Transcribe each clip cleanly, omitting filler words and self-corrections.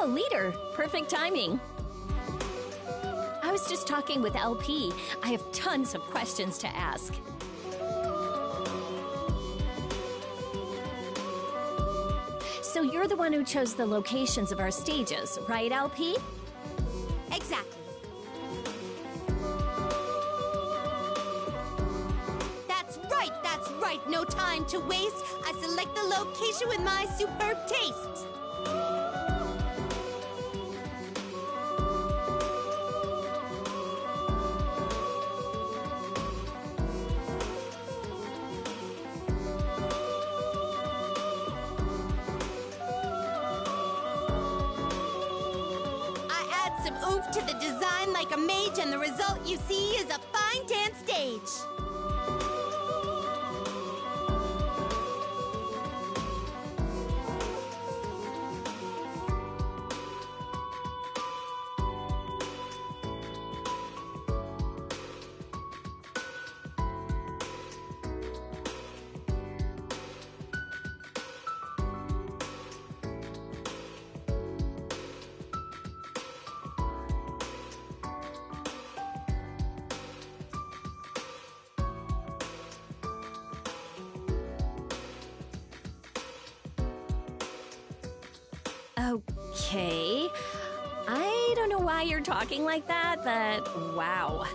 Leader, perfect timing. I was just talking with LP. I have tons of questions to ask. So you're the one who chose the locations of our stages, right, LP? Exactly. That's right. No time to waste. I select the location with my superb taste. Oomph to the design like a mage, and the result you see is a fine dance stage. Okay. I don't know why you're talking like that, but wow.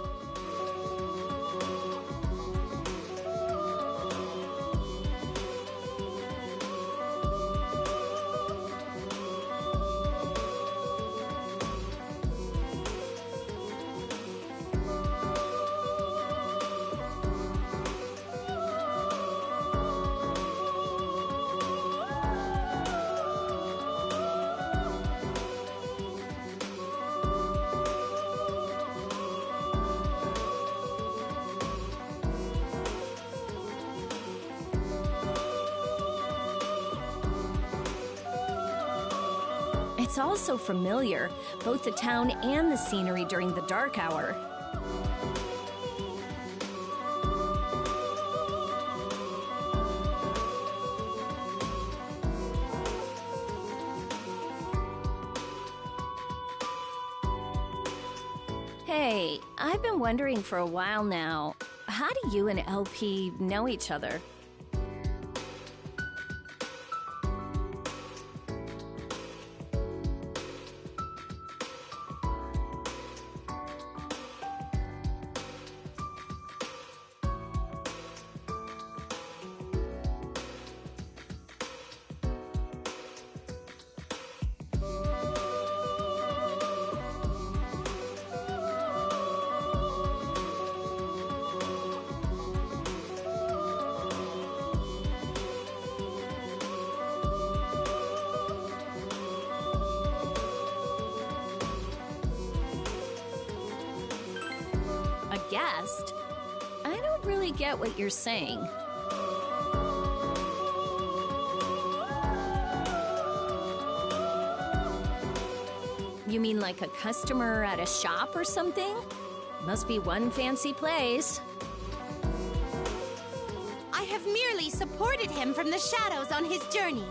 It's all so familiar, both the town and the scenery during the dark hour. Hey, I've been wondering for a while now, how do you and LP know each other? A guest? I don't really get what you're saying. You mean like a customer at a shop or something? Must be one fancy place. I have merely supported him from the shadows on his journey.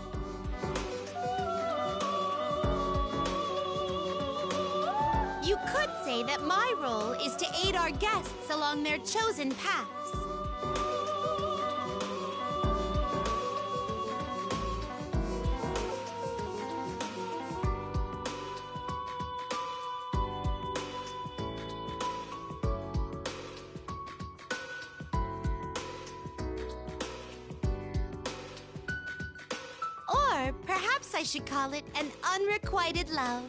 You could say that my role is to aid our guests along their chosen paths. Or perhaps I should call it an unrequited love.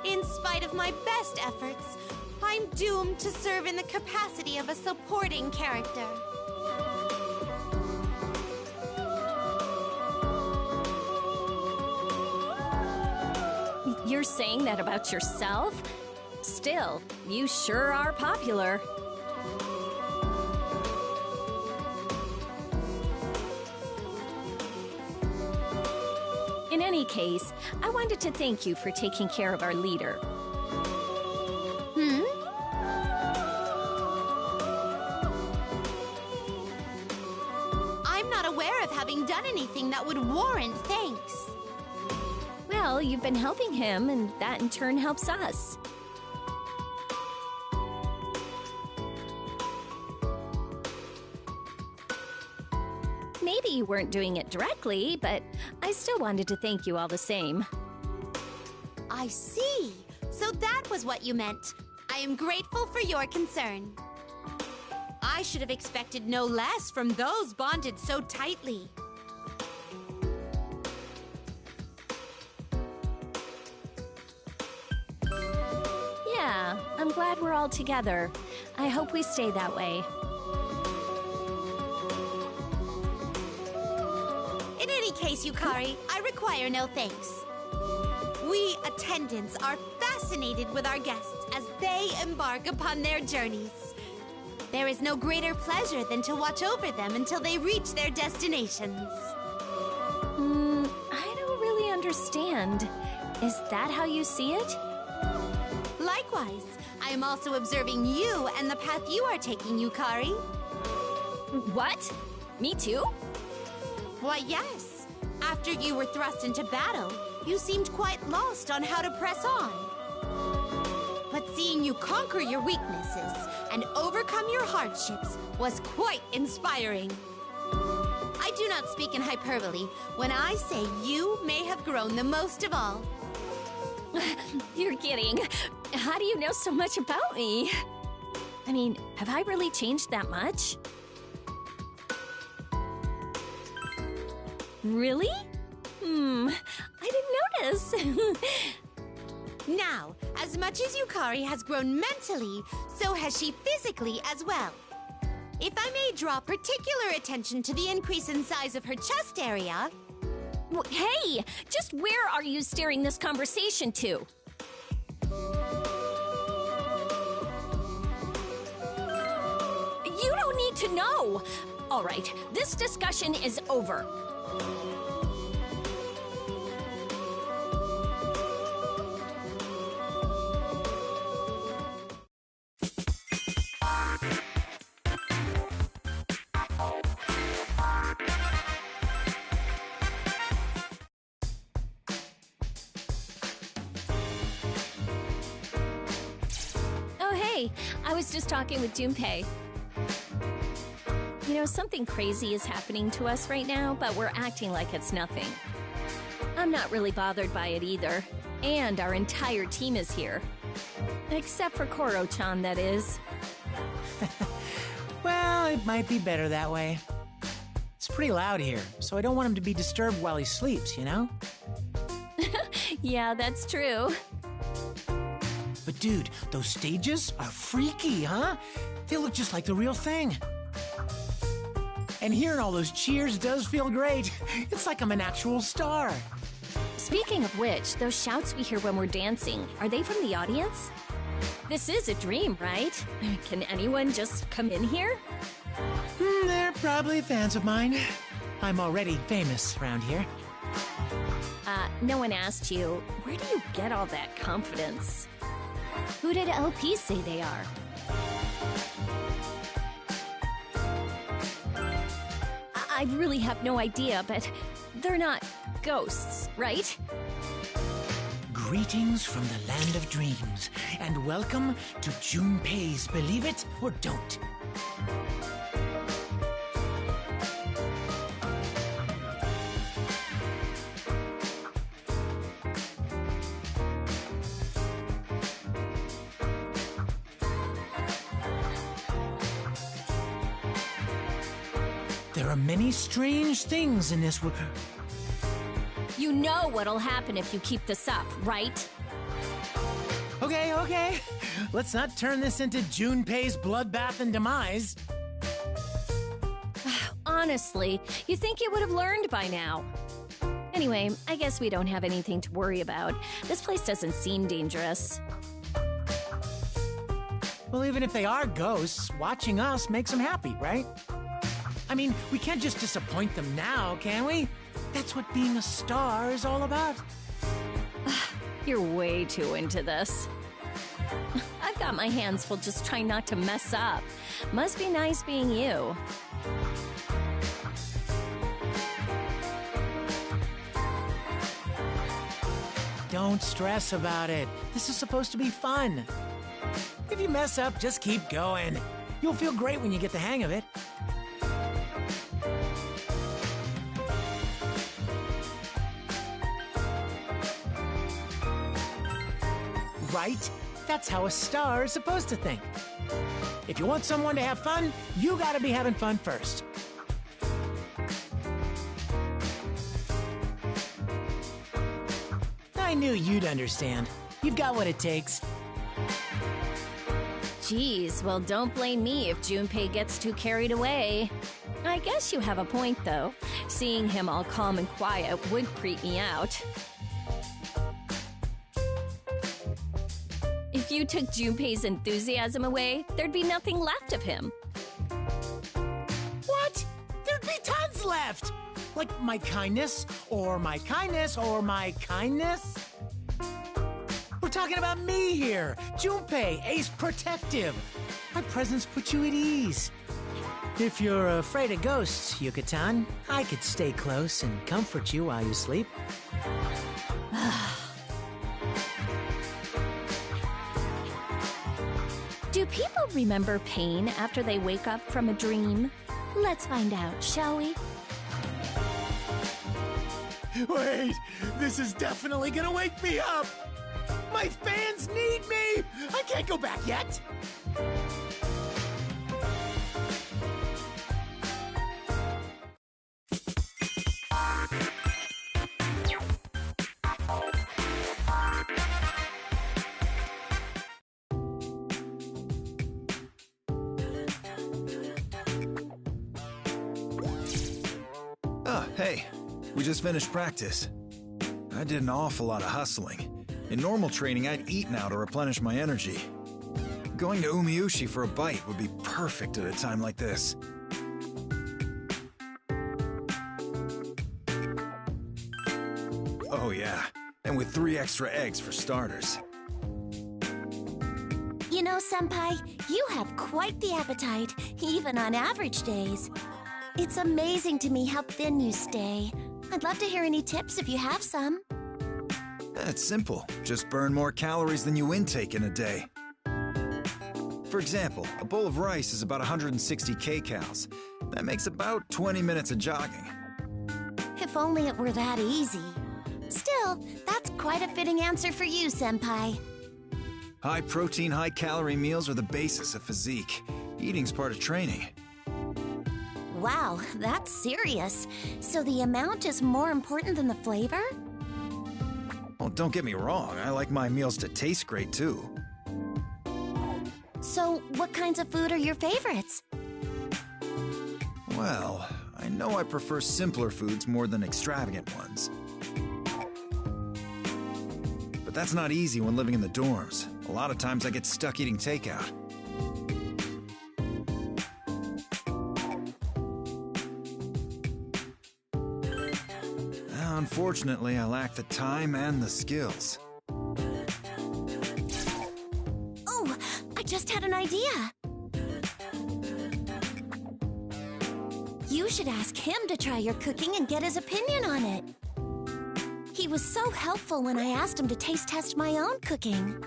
In spite of my best efforts, I'm doomed to serve in the capacity of a supporting character. You're saying that about yourself? Still, you sure are popular. In any case, I wanted to thank you for taking care of our leader. I'm not aware of having done anything that would warrant thanks. Well, you've been helping him, and that in turn helps us. Maybe you weren't doing it directly, but I still wanted to thank you all the same. I see. So that was what you meant. I am grateful for your concern. I should have expected no less from those bonded so tightly. Yeah, I'm glad we're all together. I hope we stay that way. In any case, Yukari, I require no thanks. We attendants are fascinated with our guests as they embark upon their journeys. There is no greater pleasure than to watch over them until they reach their destinations. I don't really understand. Is that how you see it? Likewise, I am also observing you and the path you are taking, Yukari. What? Me too? Why, yes. After you were thrust into battle, you seemed quite lost on how to press on. But seeing you conquer your weaknesses and overcome your hardships was quite inspiring. I do not speak in hyperbole when I say you may have grown the most of all. You're kidding. How do you know so much about me? I mean, have I really changed that much? Really? I didn't notice. Now, as much as Yukari has grown mentally, so has she physically as well. If I may draw particular attention to the increase in size of her chest area... Hey! Just where are you steering this conversation to? You don't need to know! All right, this discussion is over. I was just talking with Junpei. You know, something crazy is happening to us right now, but we're acting like it's nothing. I'm not really bothered by it either. And our entire team is here. Except for Koro-chan, that is. Well, it might be better that way. It's pretty loud here, so I don't want him to be disturbed while he sleeps, you know? Yeah, that's true. But dude, those stages are freaky, huh? They look just like the real thing. And hearing all those cheers does feel great. It's like I'm an actual star. Speaking of which, those shouts we hear when we're dancing, are they from the audience? This is a dream, right? Can anyone just come in here? They're probably fans of mine. I'm already famous around here. No one asked you, where do you get all that confidence? Who did LP say they are? I really have no idea, but they're not ghosts, right? Greetings from the land of dreams, and welcome to Junpei's Believe It or Don't. There are many strange things in this world. You know what'll happen if you keep this up, right? Okay. Let's not turn this into Junpei's bloodbath and demise. Honestly, you think you would have learned by now. Anyway, I guess we don't have anything to worry about. This place doesn't seem dangerous. Well, even if they are ghosts, watching us makes them happy, right? I mean, we can't just disappoint them now, can we? That's what being a star is all about. You're way too into this. I've got my hands full just trying not to mess up. Must be nice being you. Don't stress about it. This is supposed to be fun. If you mess up, just keep going. You'll feel great when you get the hang of it. Right? That's how a star is supposed to think. If you want someone to have fun, you gotta be having fun first. I knew you'd understand. You've got what it takes. Geez, well, don't blame me if Junpei gets too carried away. I guess you have a point, though. Seeing him all calm and quiet would creep me out. If you took Junpei's enthusiasm away, there'd be nothing left of him. What? There'd be tons left! Like my kindness, or my kindness, or my kindness? talking about me here. Junpei, Ace Protective. My presence puts you at ease. If you're afraid of ghosts, Yucatan, I could stay close and comfort you while you sleep. Do people remember pain after they wake up from a dream? Let's find out, shall we? Wait, this is definitely gonna wake me up! My fans need me! I can't go back yet! Oh, hey. We just finished practice. I did an awful lot of hustling. In normal training, I'd eat now to replenish my energy. Going to Umiushi for a bite would be perfect at a time like this. Oh yeah, and with 3 extra eggs for starters. You know, Senpai, you have quite the appetite, even on average days. It's amazing to me how thin you stay. I'd love to hear any tips if you have some. It's simple. Just burn more calories than you intake in a day. For example, a bowl of rice is about 160 kcals. That makes about 20 minutes of jogging. If only it were that easy. Still, that's quite a fitting answer for you, Senpai. High protein, high calorie meals are the basis of physique. Eating's part of training. Wow, that's serious. So the amount is more important than the flavor? Well, don't get me wrong, I like my meals to taste great too. So what kinds of food are your favorites? Well, I know I prefer simpler foods more than extravagant ones. But that's not easy when living in the dorms. A lot of times I get stuck eating takeout. Unfortunately, I lack the time and the skills. Oh, I just had an idea. You should ask him to try your cooking and get his opinion on it. He was so helpful when I asked him to taste test my own cooking.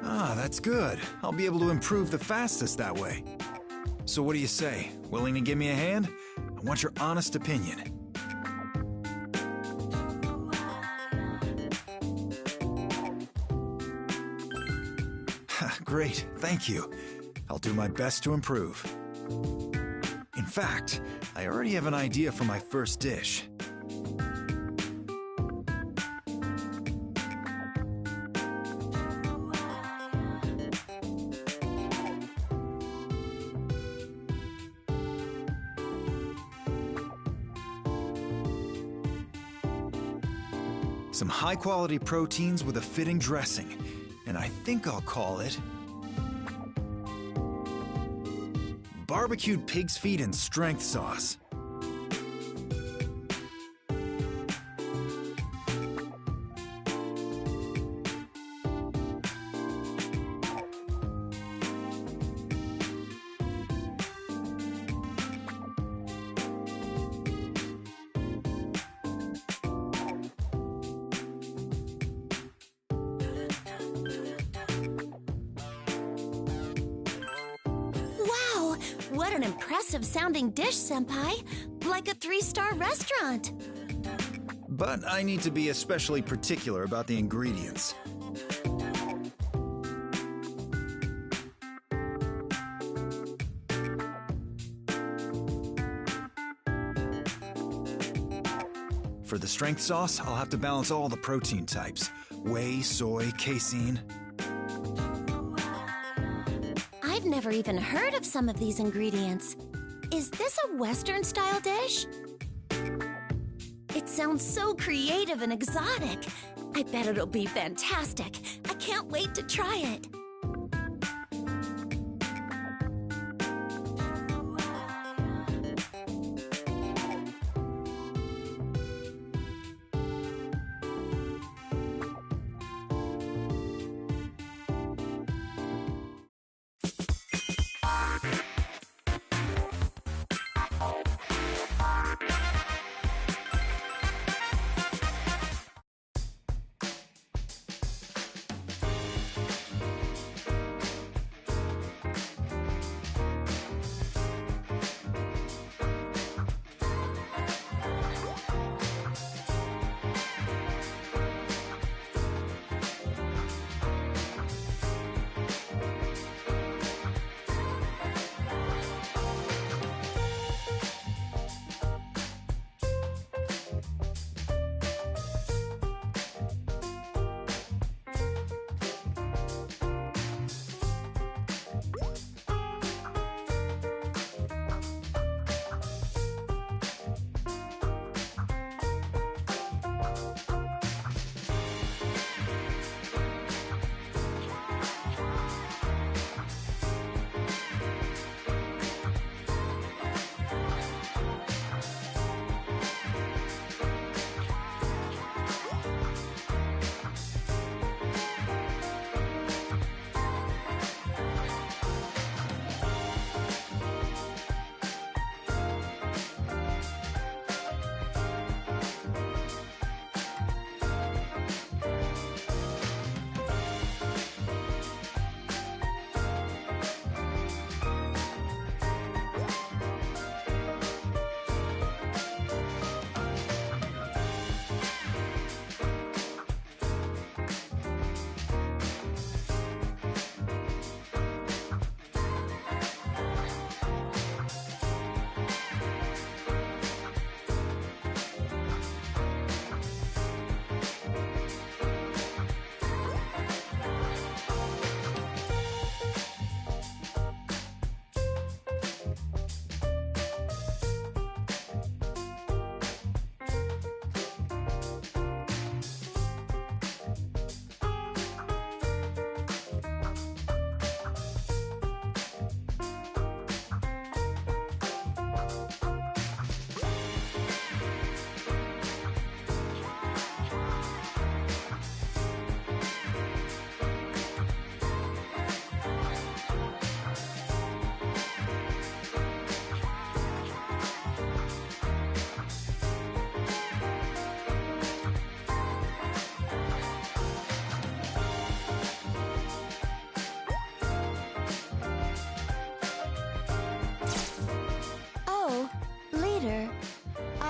Ah, that's good. I'll be able to improve the fastest that way. So what do you say? Willing to give me a hand? I want your honest opinion. Great, thank you. I'll do my best to improve. In fact, I already have an idea for my first dish. Some high-quality proteins with a fitting dressing, and I think I'll call it barbecued pig's feet and strength sauce. What an impressive sounding dish, Senpai. Like a 3-star restaurant. But I need to be especially particular about the ingredients. For the strength sauce, I'll have to balance all the protein types. Whey, soy, casein. I've never even heard of some of these ingredients. Is this a Western-style dish? It sounds so creative and exotic. I bet it'll be fantastic. I can't wait to try it.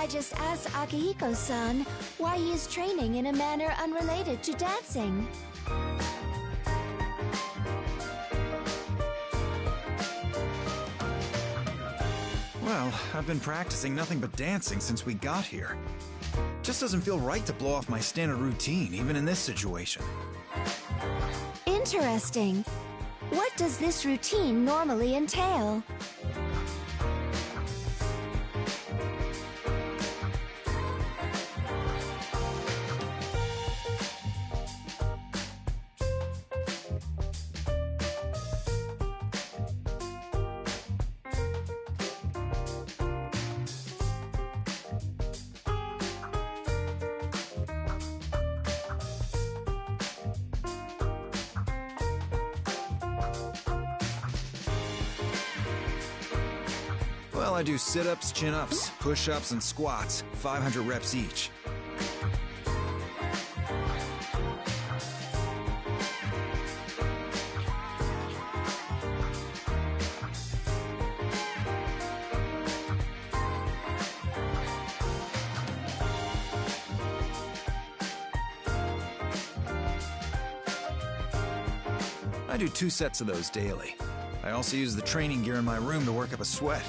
I just asked Akihiko-san why he is training in a manner unrelated to dancing. Well, I've been practicing nothing but dancing since we got here. Just doesn't feel right to blow off my standard routine, even in this situation. Interesting. What does this routine normally entail? Well, I do sit-ups, chin-ups, push-ups, and squats, 500 reps each. I do 2 sets of those daily. I also use the training gear in my room to work up a sweat.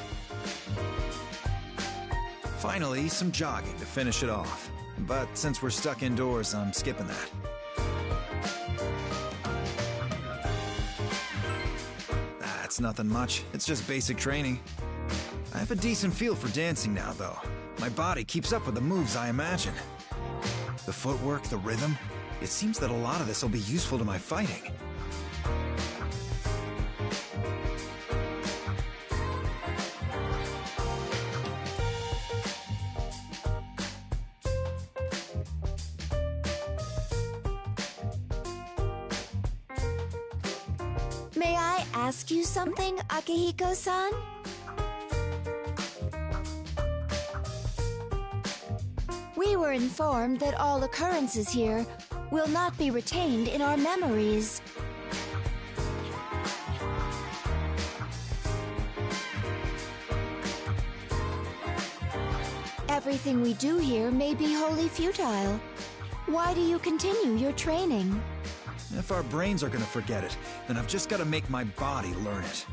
Finally, some jogging to finish it off. But since we're stuck indoors, I'm skipping that. That's nothing much. It's just basic training. I have a decent feel for dancing now, though. My body keeps up with the moves I imagine. The footwork, the rhythm. It seems that a lot of this will be useful to my fighting. May I ask you something, Akihiko-san? We were informed that all occurrences here will not be retained in our memories. Everything we do here may be wholly futile. Why do you continue your training? If our brains are gonna forget it, then I've just gotta make my body learn it.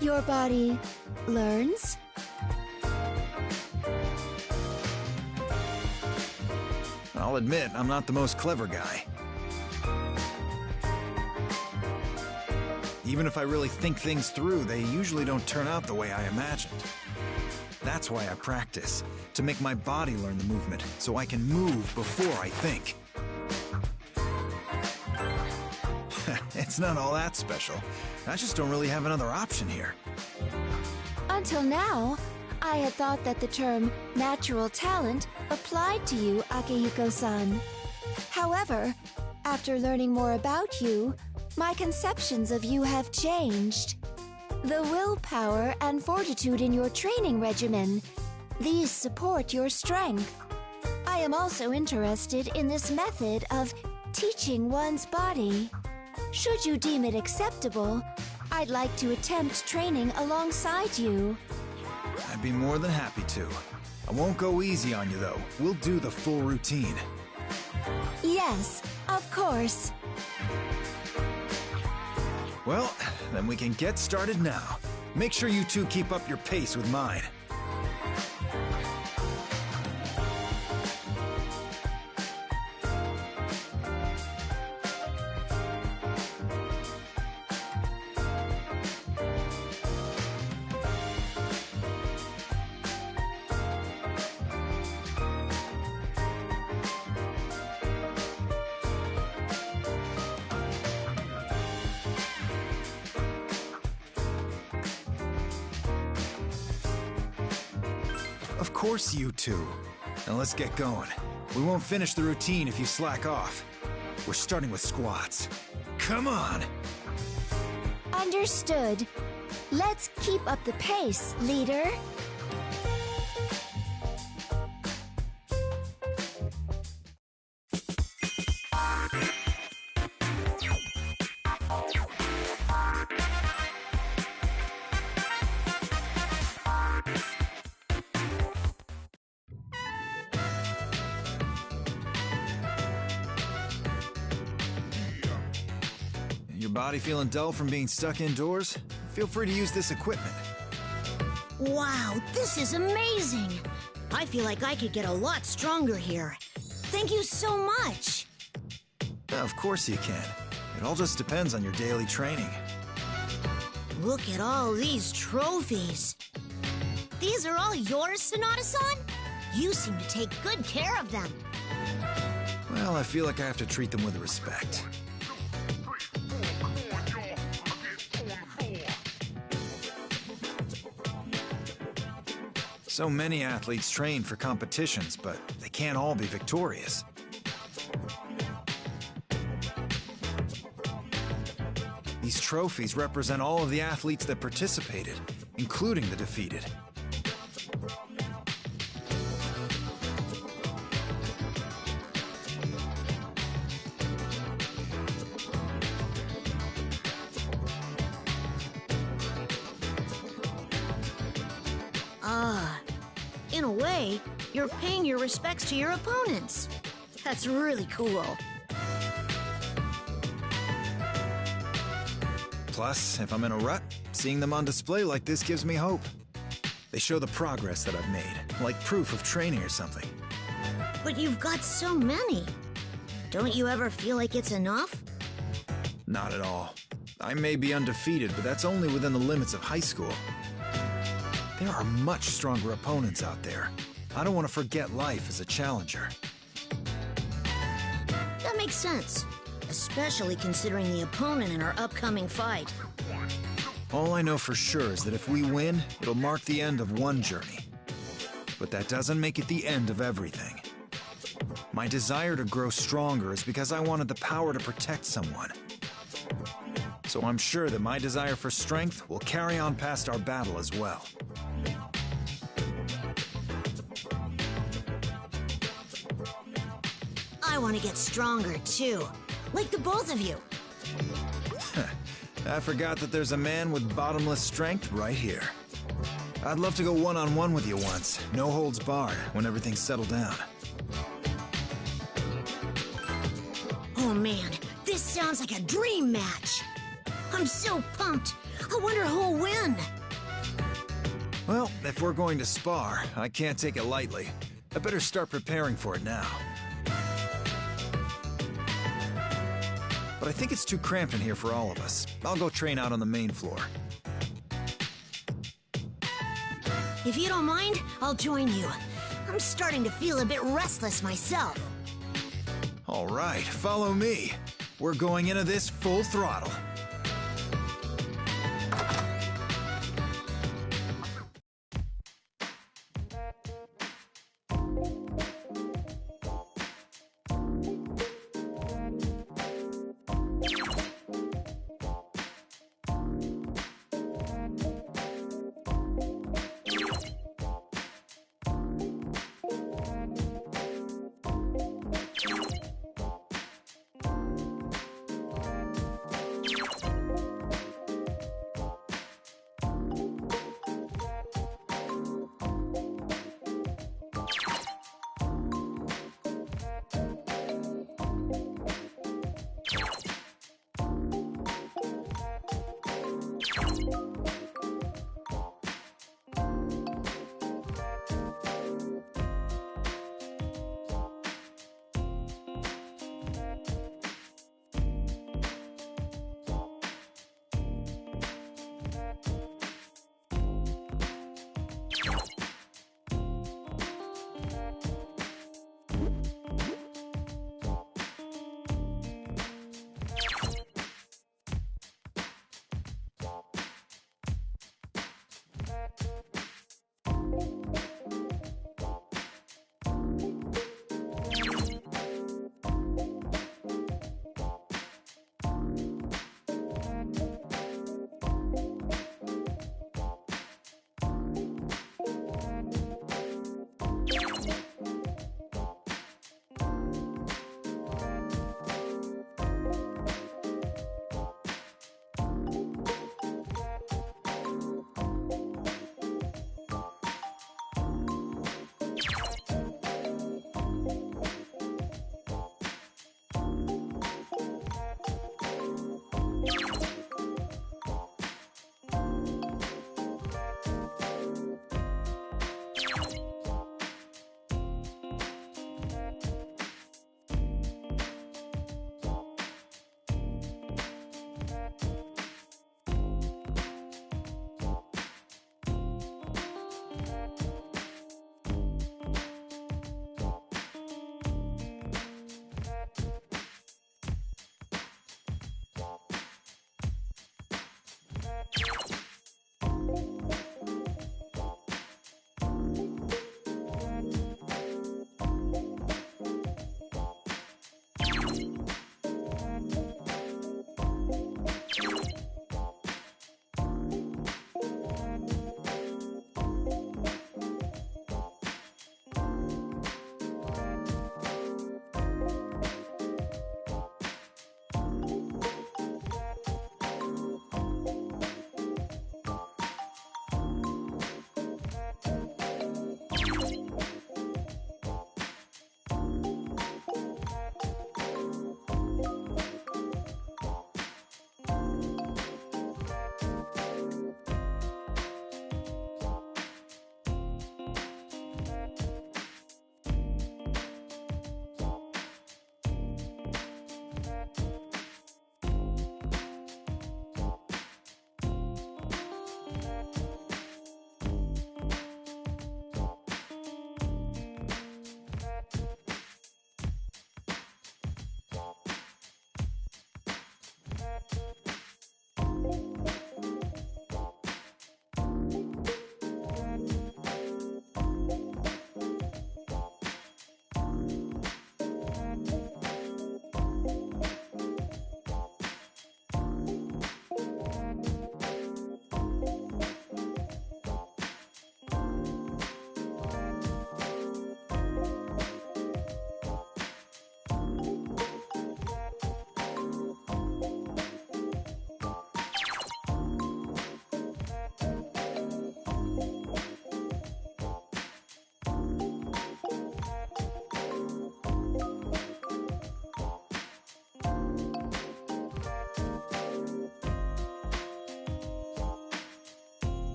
Your body learns? I'll admit, I'm not the most clever guy. Even if I really think things through, they usually don't turn out the way I imagined. That's why I practice, to make my body learn the movement, so I can move before I think. It's not all that special. I just don't really have another option here. Until now, I had thought that the term natural talent applied to you, Akihiko-san. However, after learning more about you, my conceptions of you have changed. The willpower and fortitude in your training regimen, these support your strength. I am also interested in this method of teaching one's body. Should you deem it acceptable, I'd like to attempt training alongside you. I'd be more than happy to. I won't go easy on you, though. We'll do the full routine. Yes, of course. Well, then we can get started now. Make sure you two keep up your pace with mine. Of course you two. Now let's get going. We won't finish the routine if you slack off. We're starting with squats. Come on! Understood. Let's keep up the pace, leader. body feeling dull from being stuck indoors? Feel free to use this equipment. Wow, this is amazing! I feel like I could get a lot stronger here. Thank you so much! Of course you can. It all just depends on your daily training. Look at all these trophies. These are all yours, Sonata-san? You seem to take good care of them. Well, I feel like I have to treat them with respect. So many athletes train for competitions, but they can't all be victorious. These trophies represent all of the athletes that participated, including the defeated. In a way, you're paying your respects to your opponents. That's really cool. Plus, if I'm in a rut, seeing them on display like this gives me hope. They show the progress that I've made, like proof of training or something. But you've got so many. Don't you ever feel like it's enough? Not at all. I may be undefeated, but that's only within the limits of high school. There are much stronger opponents out there. I don't want to forget life as a challenger. That makes sense, especially considering the opponent in our upcoming fight. All I know for sure is that if we win, it'll mark the end of one journey. But that doesn't make it the end of everything. My desire to grow stronger is because I wanted the power to protect someone. So I'm sure that my desire for strength will carry on past our battle as well. I want to get stronger too, like the both of you. I forgot that there's a man with bottomless strength right here. I'd love to go one-on-one with you once, no holds barred, when everything's settled down. Oh man, this sounds like a dream match. I'm so pumped. I wonder who'll win. Well, if we're going to spar, I can't take it lightly. I better start preparing for it now. But I think it's too cramped in here for all of us. I'll go train out on the main floor. If you don't mind, I'll join you. I'm starting to feel a bit restless myself. All right, follow me. We're going into this full throttle.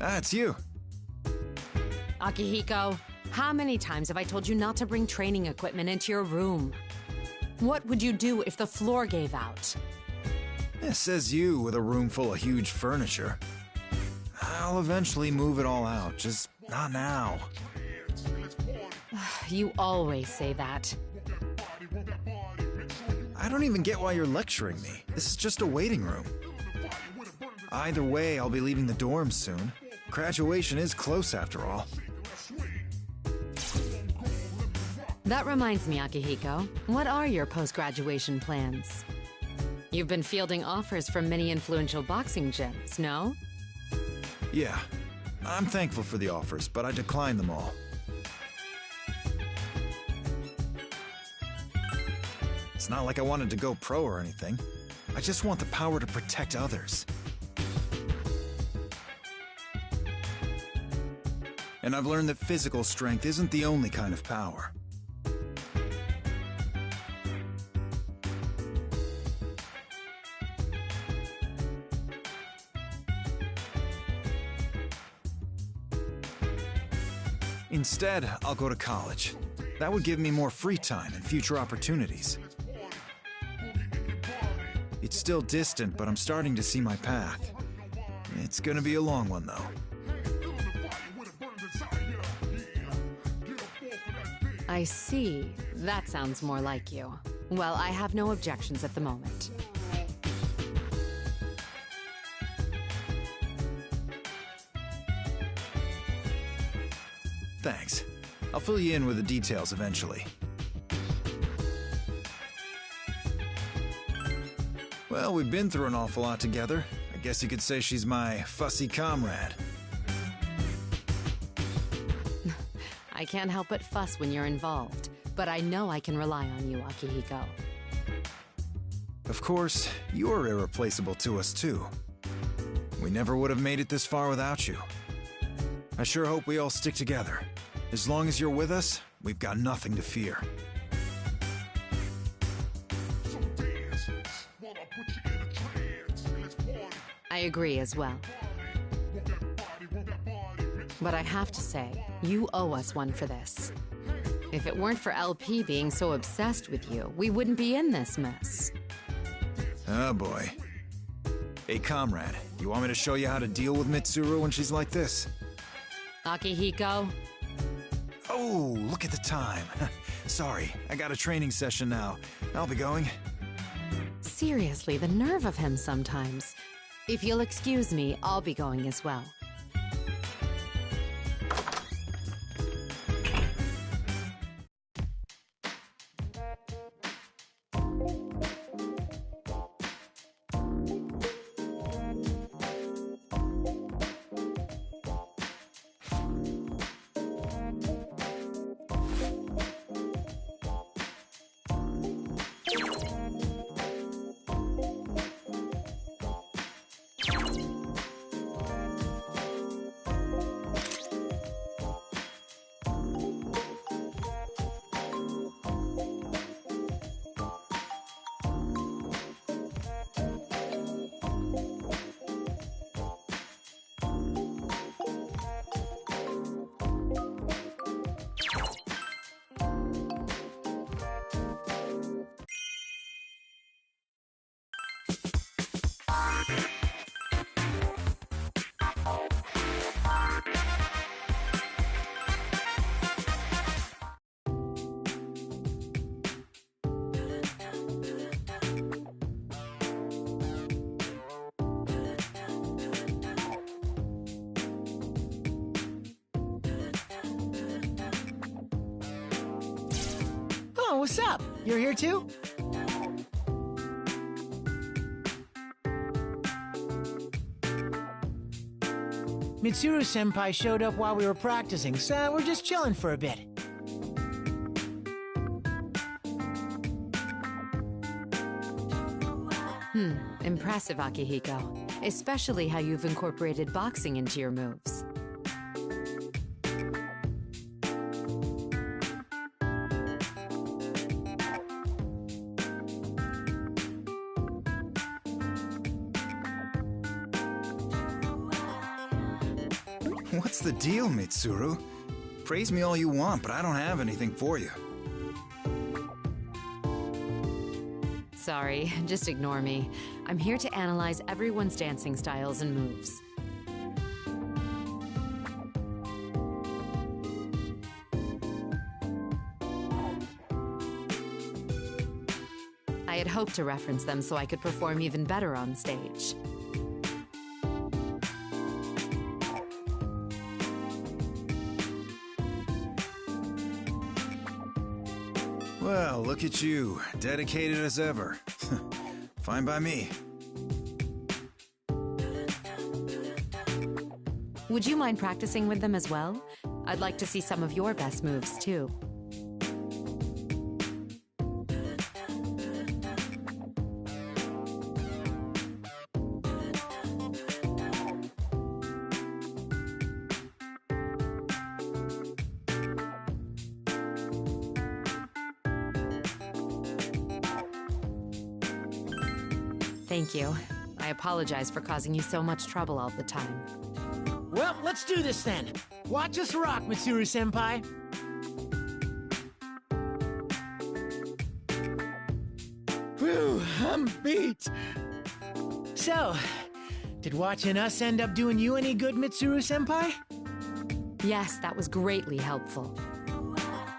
Ah, it's you. Akihiko, how many times have I told you not to bring training equipment into your room? What would you do if the floor gave out? It says you with a room full of huge furniture. I'll eventually move it all out, just not now. You always say that. I don't even get why you're lecturing me. This is just a waiting room. Either way, I'll be leaving the dorms soon. Graduation is close after all. That reminds me, Akihiko. What are your post-graduation plans? You've been fielding offers from many influential boxing gyms, no? Yeah, I'm thankful for the offers, but I declined them all. It's not like I wanted to go pro or anything. I just want the power to protect others. And I've learned that physical strength isn't the only kind of power. Instead, I'll go to college. That would give me more free time and future opportunities. It's still distant, but I'm starting to see my path. It's gonna be a long one, though. I see. That sounds more like you. Well, I have no objections at the moment. Thanks. I'll fill you in with the details eventually. Well, we've been through an awful lot together. I guess you could say she's my fussy comrade. I can't help but fuss when you're involved, but I know I can rely on you, Akihiko. Of course, you're irreplaceable to us too. We never would have made it this far without you. I sure hope we all stick together. As long as you're with us, we've got nothing to fear. I agree as well. But I have to say, you owe us one for this. If it weren't for LP being so obsessed with you, we wouldn't be in this mess. Oh boy. Hey comrade, you want me to show you how to deal with Mitsuru when she's like this? Akihiko? Oh, look at the time. Sorry, I got a training session now. I'll be going. Seriously, the nerve of him sometimes. If you'll excuse me, I'll be going as well. Oh, what's up? You're here too? Mitsuru-senpai showed up while we were practicing, so we're just chilling for a bit. Impressive, Akihiko. Especially how you've incorporated boxing into your moves. What's the deal, Mitsuru? Praise me all you want, but I don't have anything for you. Sorry, just ignore me. I'm here to analyze everyone's dancing styles and moves. I had hoped to reference them so I could perform even better on stage. Well, look at you, dedicated as ever. Fine by me. Would you mind practicing with them as well? I'd like to see some of your best moves, too. Thank you. I apologize for causing you so much trouble all the time. Well, let's do this then. Watch us rock, Mitsuru-senpai. Whew, I'm beat. So, did watching us end up doing you any good, Mitsuru-senpai? Yes, that was greatly helpful.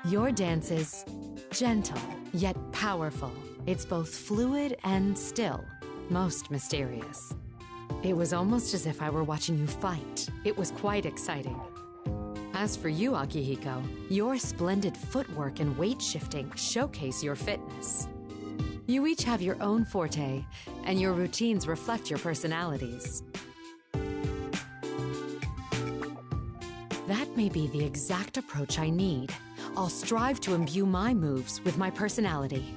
Your dance is gentle, yet powerful. It's both fluid and still, most mysterious. It was almost as if I were watching you fight. It was quite exciting. As for you, Akihiko, your splendid footwork and weight shifting showcase your fitness. You each have your own forte, and your routines reflect your personalities. That may be the exact approach I need. I'll strive to imbue my moves with my personality.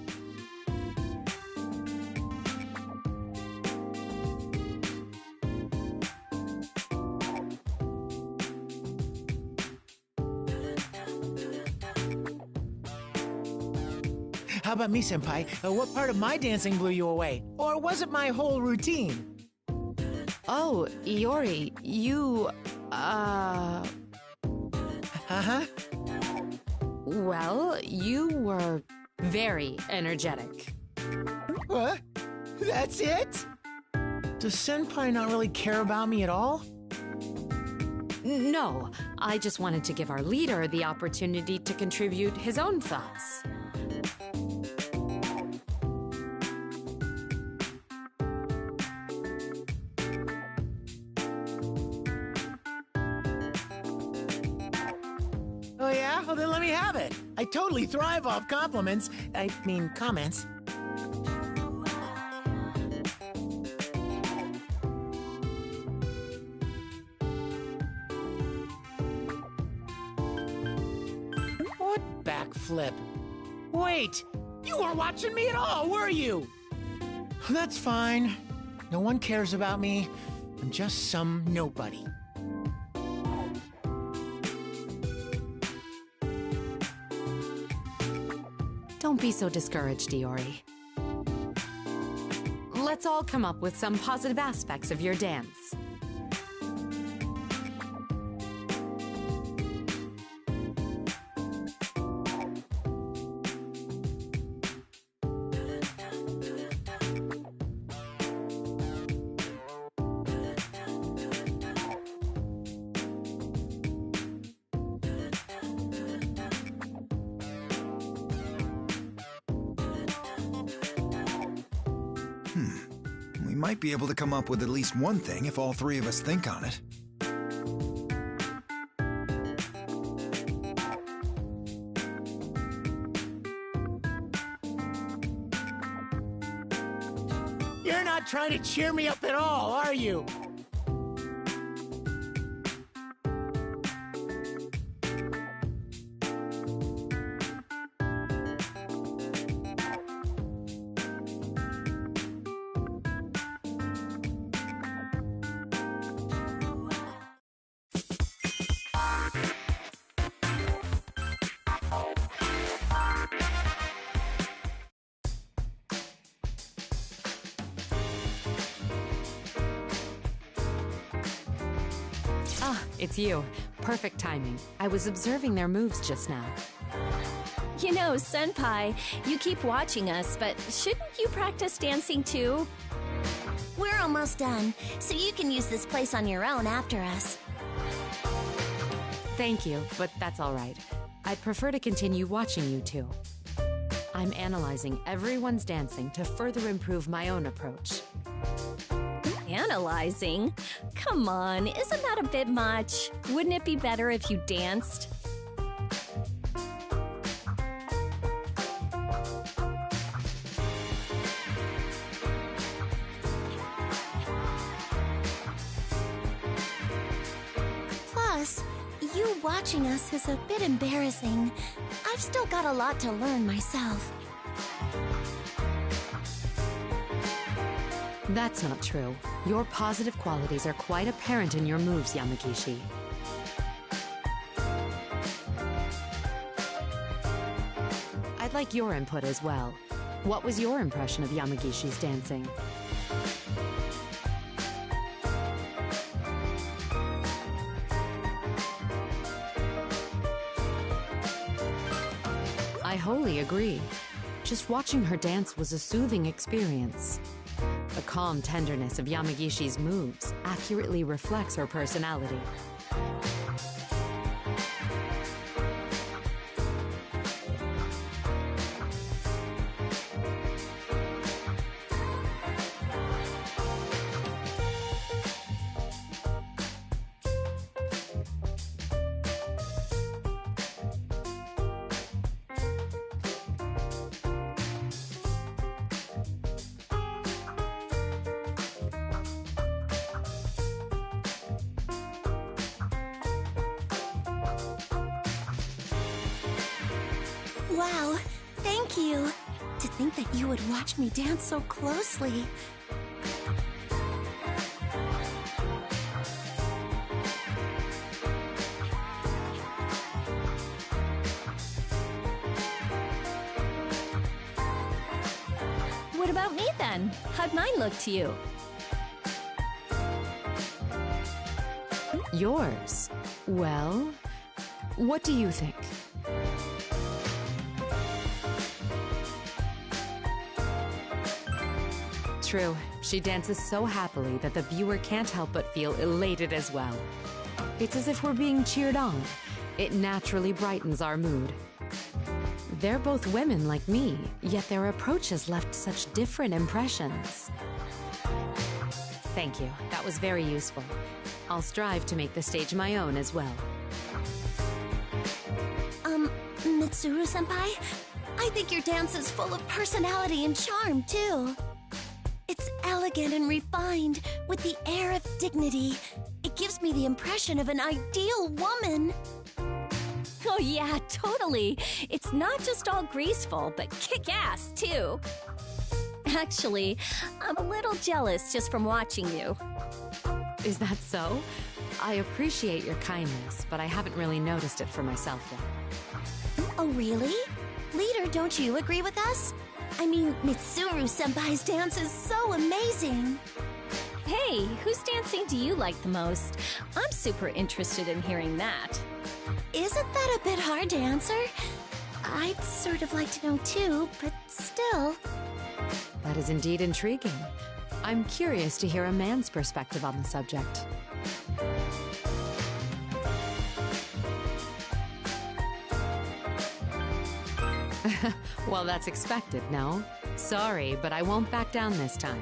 How about me, senpai? What part of my dancing blew you away? Or was it my whole routine? Oh, Iori, you, Uh-huh. well, you were very energetic. What? That's it? Does senpai not really care about me at all? No, I just wanted to give our leader the opportunity to contribute his own thoughts. Oh yeah? Well then let me have it. I totally thrive off compliments. I mean, comments. What backflip? Wait! You weren't watching me at all, were you? That's fine. No one cares about me. I'm just some nobody. Don't be so discouraged, Iori. Let's all come up with some positive aspects of your dance. We might be able to come up with at least one thing if all three of us think on it. You're not trying to cheer me up at all, are you? it's you. Perfect timing. I was observing their moves just now. You know, Senpai, you keep watching us, but shouldn't you practice dancing too? We're almost done, so you can use this place on your own after us. Thank you, but that's all right. I'd prefer to continue watching you two. I'm analyzing everyone's dancing to further improve my own approach. Analyzing? Come on, isn't that a bit much? Wouldn't it be better if you danced? Plus, you watching us is a bit embarrassing. I've still got a lot to learn myself. That's not true. Your positive qualities are quite apparent in your moves, Yamagishi. I'd like your input as well. What was your impression of Yamagishi's dancing? I wholly agree. Just watching her dance was a soothing experience. The calm tenderness of Yamagishi's moves accurately reflects her personality. Wow, thank you. To think that you would watch me dance so closely. What about me then? How'd mine look to you? Yours? Well, what do you think? True, she dances so happily that the viewer can't help but feel elated as well. It's as if we're being cheered on. It naturally brightens our mood. They're both women like me, yet their approaches left such different impressions. Thank you, that was very useful. I'll strive to make the stage my own as well. Mitsuru-senpai, I think your dance is full of personality and charm, too. It's elegant and refined, with the air of dignity. It gives me the impression of an ideal woman. Oh yeah, totally. It's not just all graceful, but kick-ass, too. Actually, I'm a little jealous just from watching you. Is that so? I appreciate your kindness, but I haven't really noticed it for myself yet. Oh, really? Leader, don't you agree with us? I mean, Mitsuru-senpai's dance is so amazing. Hey, whose dancing do you like the most? I'm super interested in hearing that. Isn't that a bit hard to answer? I'd sort of like to know too, but still. That is indeed intriguing. I'm curious to hear a man's perspective on the subject. Well, that's expected, no? Sorry, but I won't back down this time.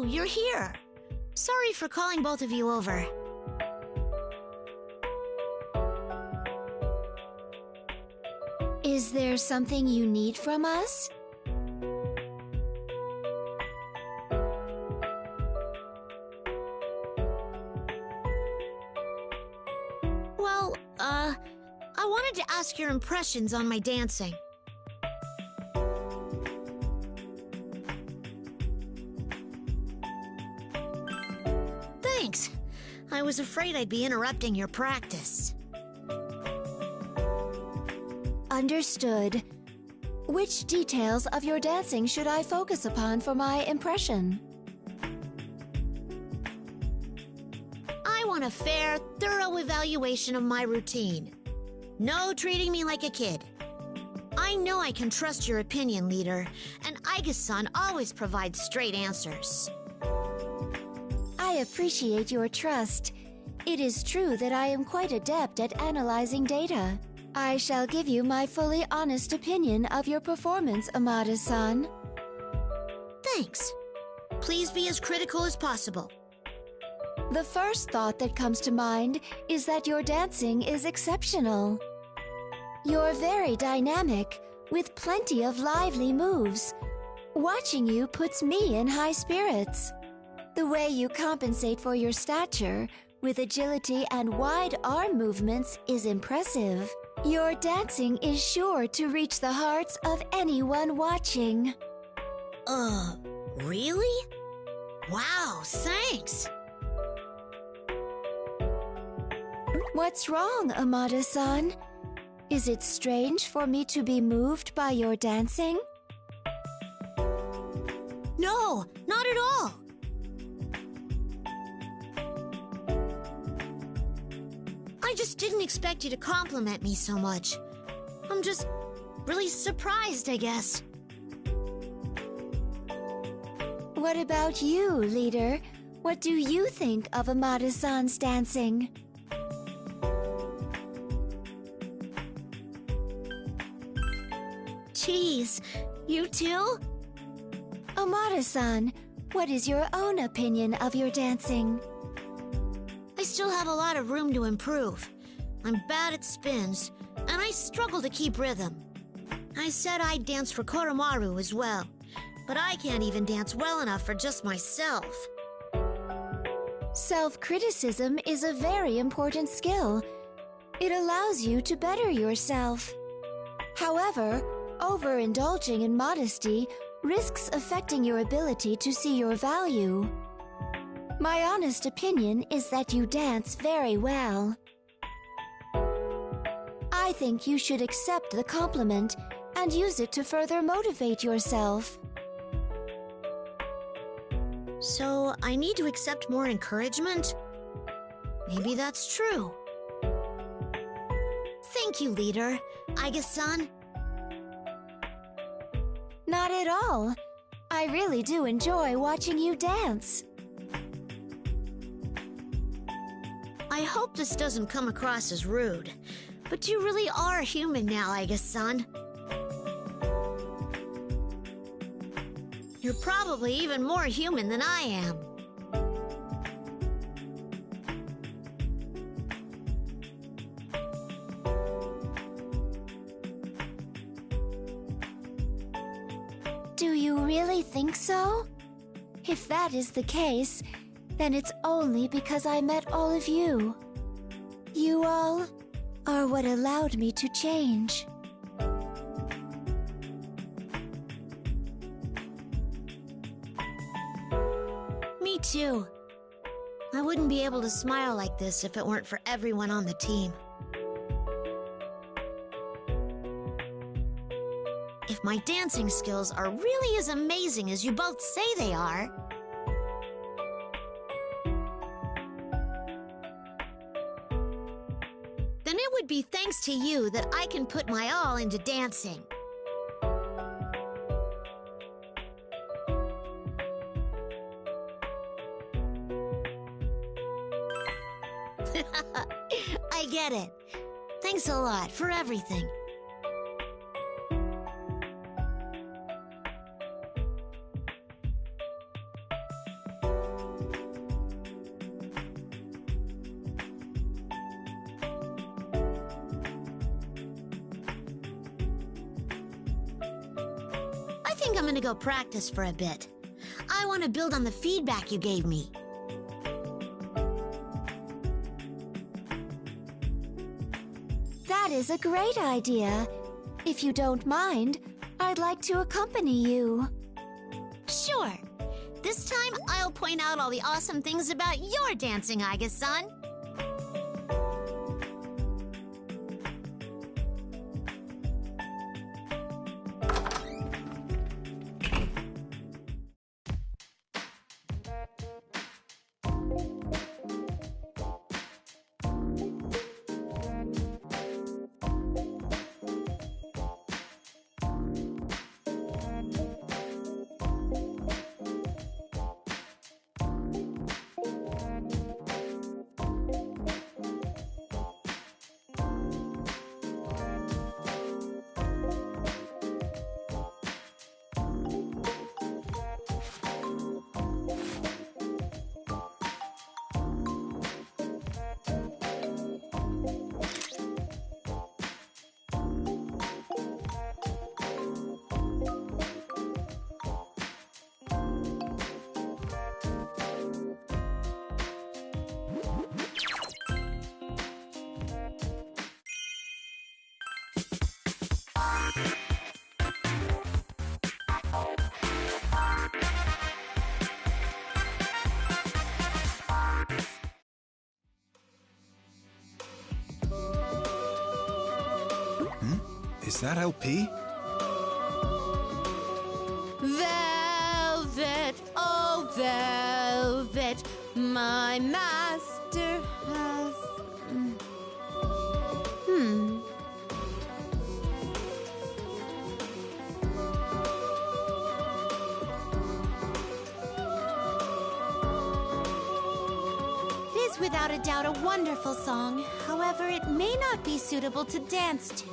Oh, you're here. Sorry for calling both of you over. Is there something you need from us? Well, I wanted to ask your impressions on my dancing. Thanks. I was afraid I'd be interrupting your practice. Understood. Which details of your dancing should I focus upon for my impression? I want a fair, thorough evaluation of my routine. No treating me like a kid. I know I can trust your opinion, leader, and Aiga-san always provides straight answers. I appreciate your trust. It is true that I am quite adept at analyzing data. I shall give you my fully honest opinion of your performance, Amada-san. Thanks. Please be as critical as possible. The first thought that comes to mind is that your dancing is exceptional. You're very dynamic, with plenty of lively moves. Watching you puts me in high spirits. The way you compensate for your stature, with agility and wide arm movements, is impressive. Your dancing is sure to reach the hearts of anyone watching. Really? Wow, thanks! What's wrong, Amada-san? Is it strange for me to be moved by your dancing? No, not at all! I just didn't expect you to compliment me so much. I'm just really surprised, I guess. What about you, leader? What do you think of Amada-san's dancing? Geez, you too? Amada-san, what is your own opinion of your dancing? I still have a lot of room to improve. I'm bad at spins, and I struggle to keep rhythm. I said I'd dance for Koromaru as well, but I can't even dance well enough for just myself. Self-criticism is a very important skill. It allows you to better yourself. However, overindulging in modesty risks affecting your ability to see your value. My honest opinion is that you dance very well. I think you should accept the compliment and use it to further motivate yourself. So, I need to accept more encouragement? Maybe that's true. Thank you, leader. Aiga-san. Not at all. I really do enjoy watching you dance. I hope this doesn't come across as rude, but you really are human now, Aiga-san. You're probably even more human than I am. Do you really think so? If that is the case, then it's only because I met all of you. You all are what allowed me to change. Me too. I wouldn't be able to smile like this if it weren't for everyone on the team. If my dancing skills are really as amazing as you both say they are, then it would be thanks to you that I can put my all into dancing. I get it. Thanks a lot for everything. I'm gonna go practice for a bit. I want to build on the feedback you gave me. That is a great idea. If you don't mind, I'd like to accompany you. Sure. This time, I'll point out all the awesome things about your dancing, Aiga-san. Is that LP? Velvet, oh velvet, my master has... It is without a doubt a wonderful song. However, it may not be suitable to dance to.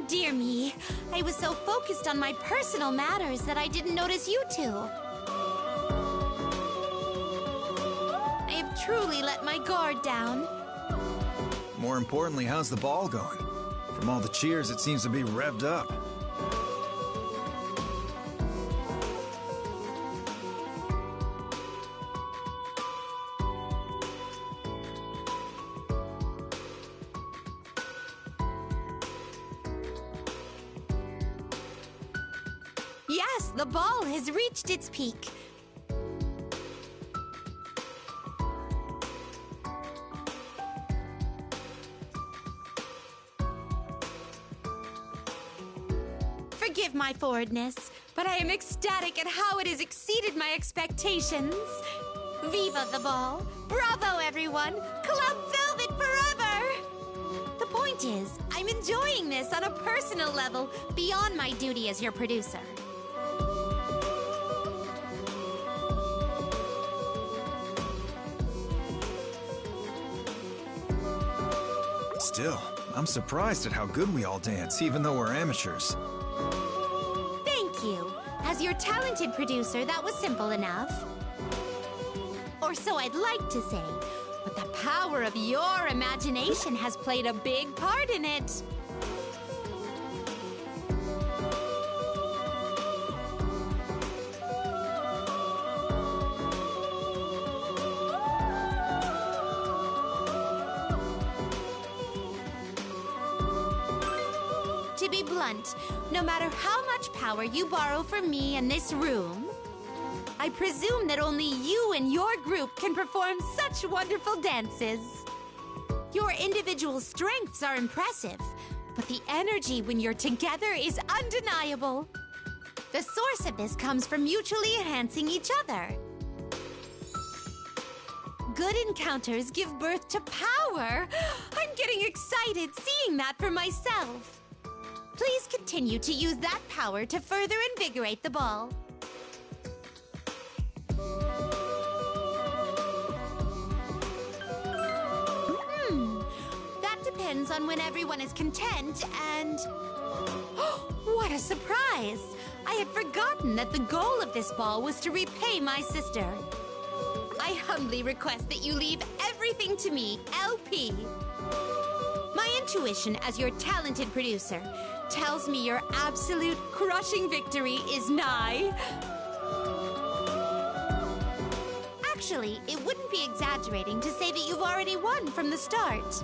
Dear me, I was so focused on my personal matters that I didn't notice you two. I have truly let my guard down. More importantly, how's the ball going? From all the cheers, it seems to be revved up. Yes, the ball has reached its peak. Forgive my forwardness, but I am ecstatic at how it has exceeded my expectations. Viva the ball! Bravo, everyone! Club Velvet forever! The point is, I'm enjoying this on a personal level beyond my duty as your producer. Still, I'm surprised at how good we all dance, even though we're amateurs. Thank you. As your talented producer, that was simple enough. Or so I'd like to say. But the power of your imagination has played a big part in it. To be blunt, no matter how much power you borrow from me in this room, I presume that only you and your group can perform such wonderful dances. Your individual strengths are impressive, but the energy when you're together is undeniable. The source of this comes from mutually enhancing each other. Good encounters give birth to power. I'm getting excited seeing that for myself. Please continue to use that power to further invigorate the ball. That depends on when everyone is content and... What a surprise! I had forgotten that the goal of this ball was to repay my sister. I humbly request that you leave everything to me, LP. intuition as your talented producer tells me your absolute crushing victory is nigh. Actually, it wouldn't be exaggerating to say that you've already won from the start.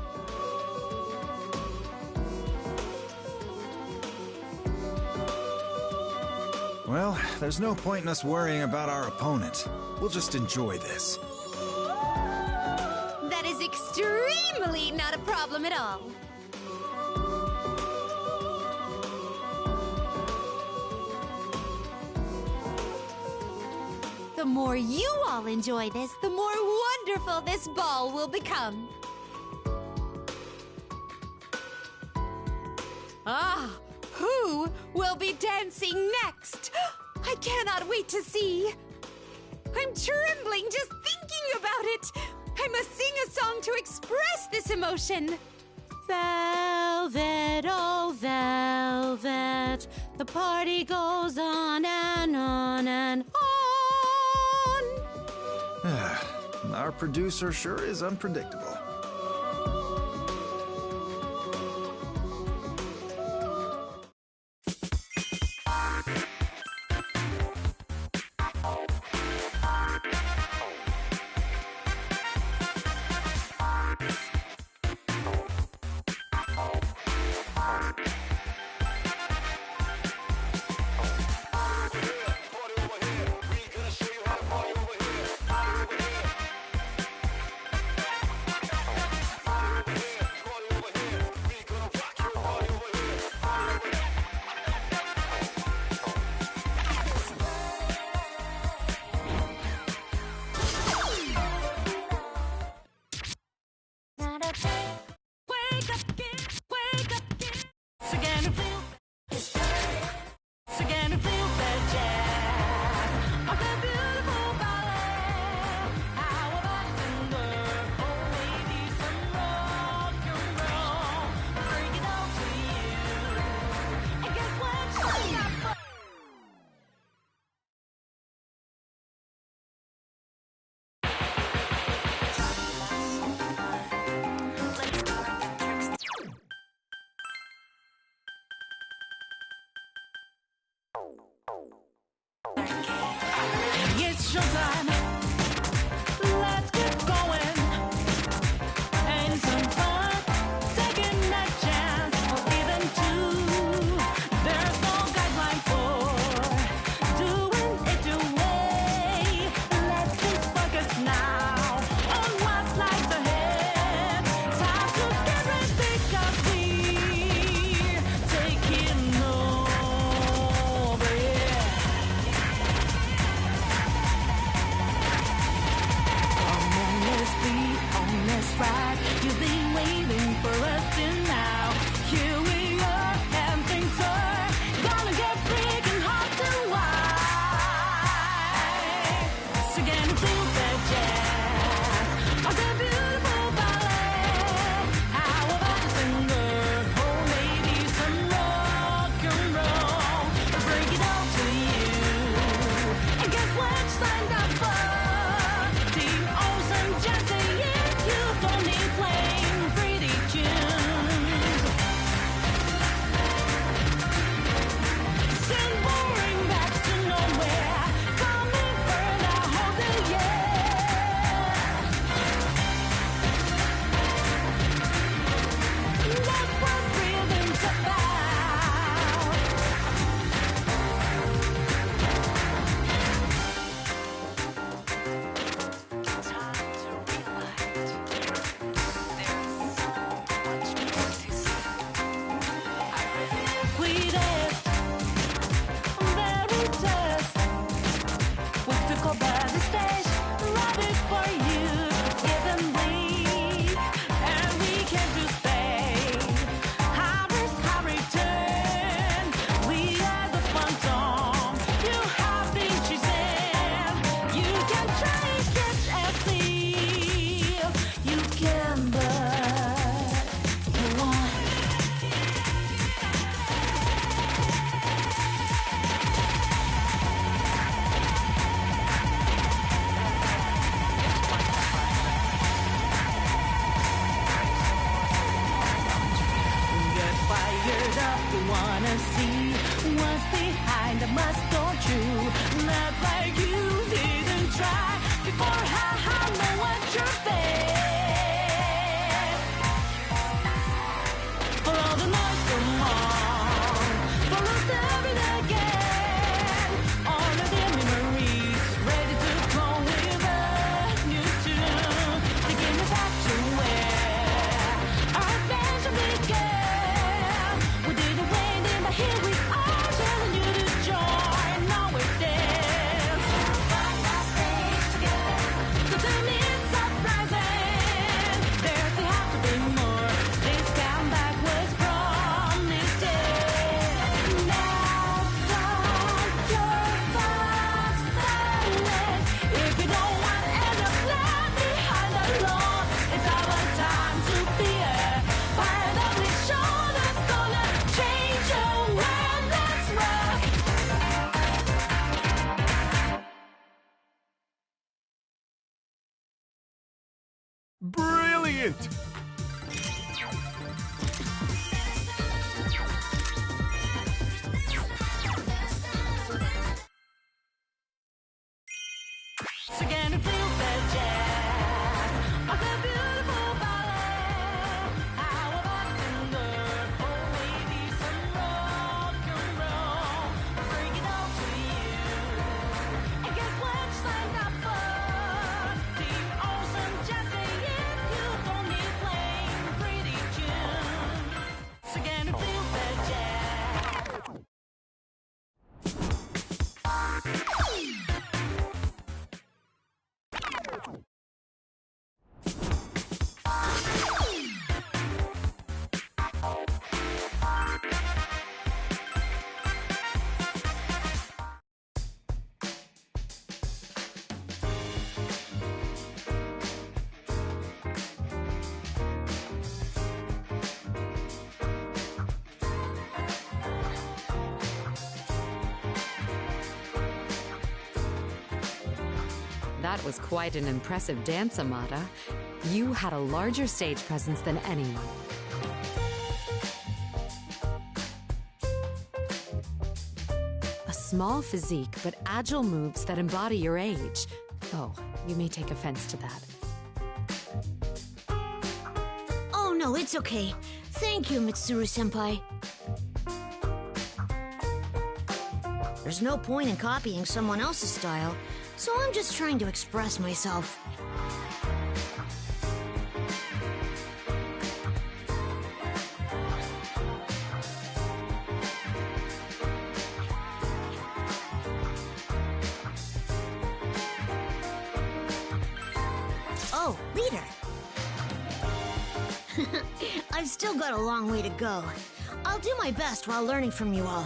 Well, there's no point in us worrying about our opponent. We'll just enjoy this. That is extremely not a problem at all. The more you all enjoy this, the more wonderful this ball will become. Ah, who will be dancing next? I cannot wait to see. I'm trembling just thinking about it. I must sing a song to express this emotion. Velvet, oh velvet, the party goes on and on and on. Our producer sure is unpredictable. It's showtime. Let's get going. Ain't some fun taking a chance or even two. There's no guideline for doing it your way. Let's just focus now on what lies ahead. Time to get ready because we're taking over. wanna see what's behind the mask, don't you? Not like you didn't try before. I know what you're there. Follow the noise, come on. Follow the beat again. All of the memories ready to go with a new tune. Taking us back to where our adventure began. We didn't wait in, but here we are, telling you to join. Now we're dance. Find our stage together. So to me it's surprising. There's the have to be more. This comeback was promised. Now don't your thoughts silent. If you don't want to end up left behind alone, it's our time to be a part of this show that's gonna change your world. Let's rock. Brilliant! So can you feel the jazz of the beautiful ballet? How about the nerve? Oh, maybe some rock and roll. Bring it all to you. And guess what you signed up for? The awesome jazz singing. You don't need plain pretty tune. So can you feel the jazz? That was quite an impressive dance, Amada. You had a larger stage presence than anyone. A small physique, but agile moves that embody your age. Oh, you may take offense to that. Oh, no, it's okay. Thank you, Mitsuru-senpai. There's no point in copying someone else's style, so I'm just trying to express myself. Oh, leader. I've still got a long way to go. I'll do my best while learning from you all.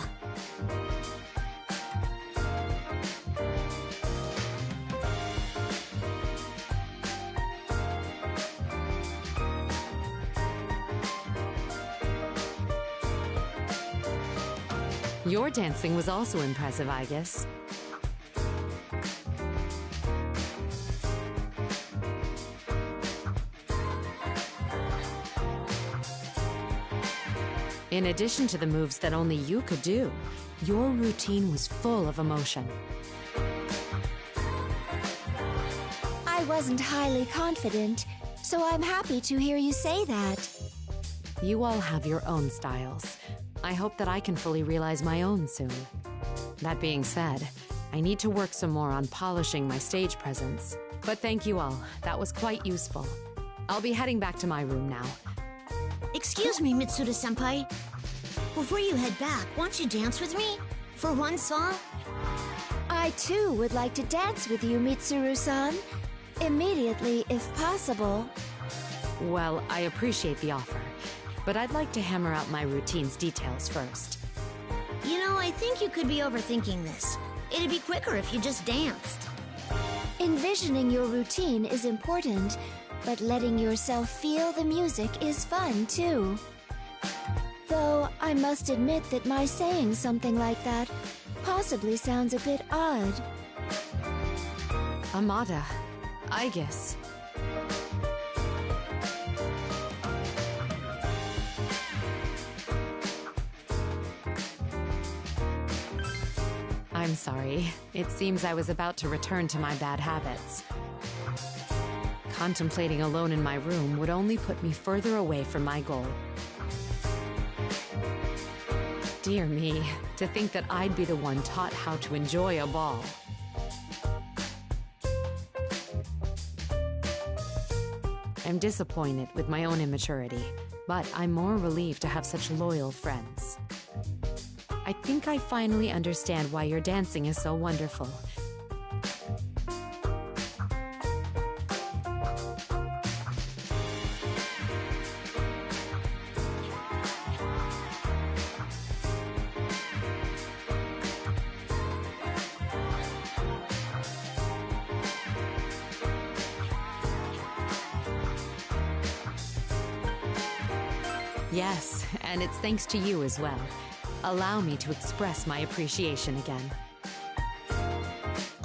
Your dancing was also impressive, I guess. In addition to the moves that only you could do, your routine was full of emotion. I wasn't highly confident, so I'm happy to hear you say that. You all have your own styles. I hope that I can fully realize my own soon. That being said, I need to work some more on polishing my stage presence. But thank you all. That was quite useful. I'll be heading back to my room now. Excuse me, Mitsuda-senpai. Before you head back, won't you dance with me? For one song? I too would like to dance with you, Mitsuru-san. Immediately, if possible. Well, I appreciate the offer, but I'd like to hammer out my routine's details first. You know, I think you could be overthinking this. It'd be quicker if you just danced. Envisioning your routine is important, but letting yourself feel the music is fun too. Though I must admit that my saying something like that possibly sounds a bit odd. Amada, I guess. I'm sorry. It seems I was about to return to my bad habits. Contemplating alone in my room would only put me further away from my goal. Dear me, to think that I'd be the one taught how to enjoy a ball. I'm disappointed with my own immaturity, but I'm more relieved to have such loyal friends. I think I finally understand why your dancing is so wonderful. Yes, and it's thanks to you as well. Allow me to express my appreciation again.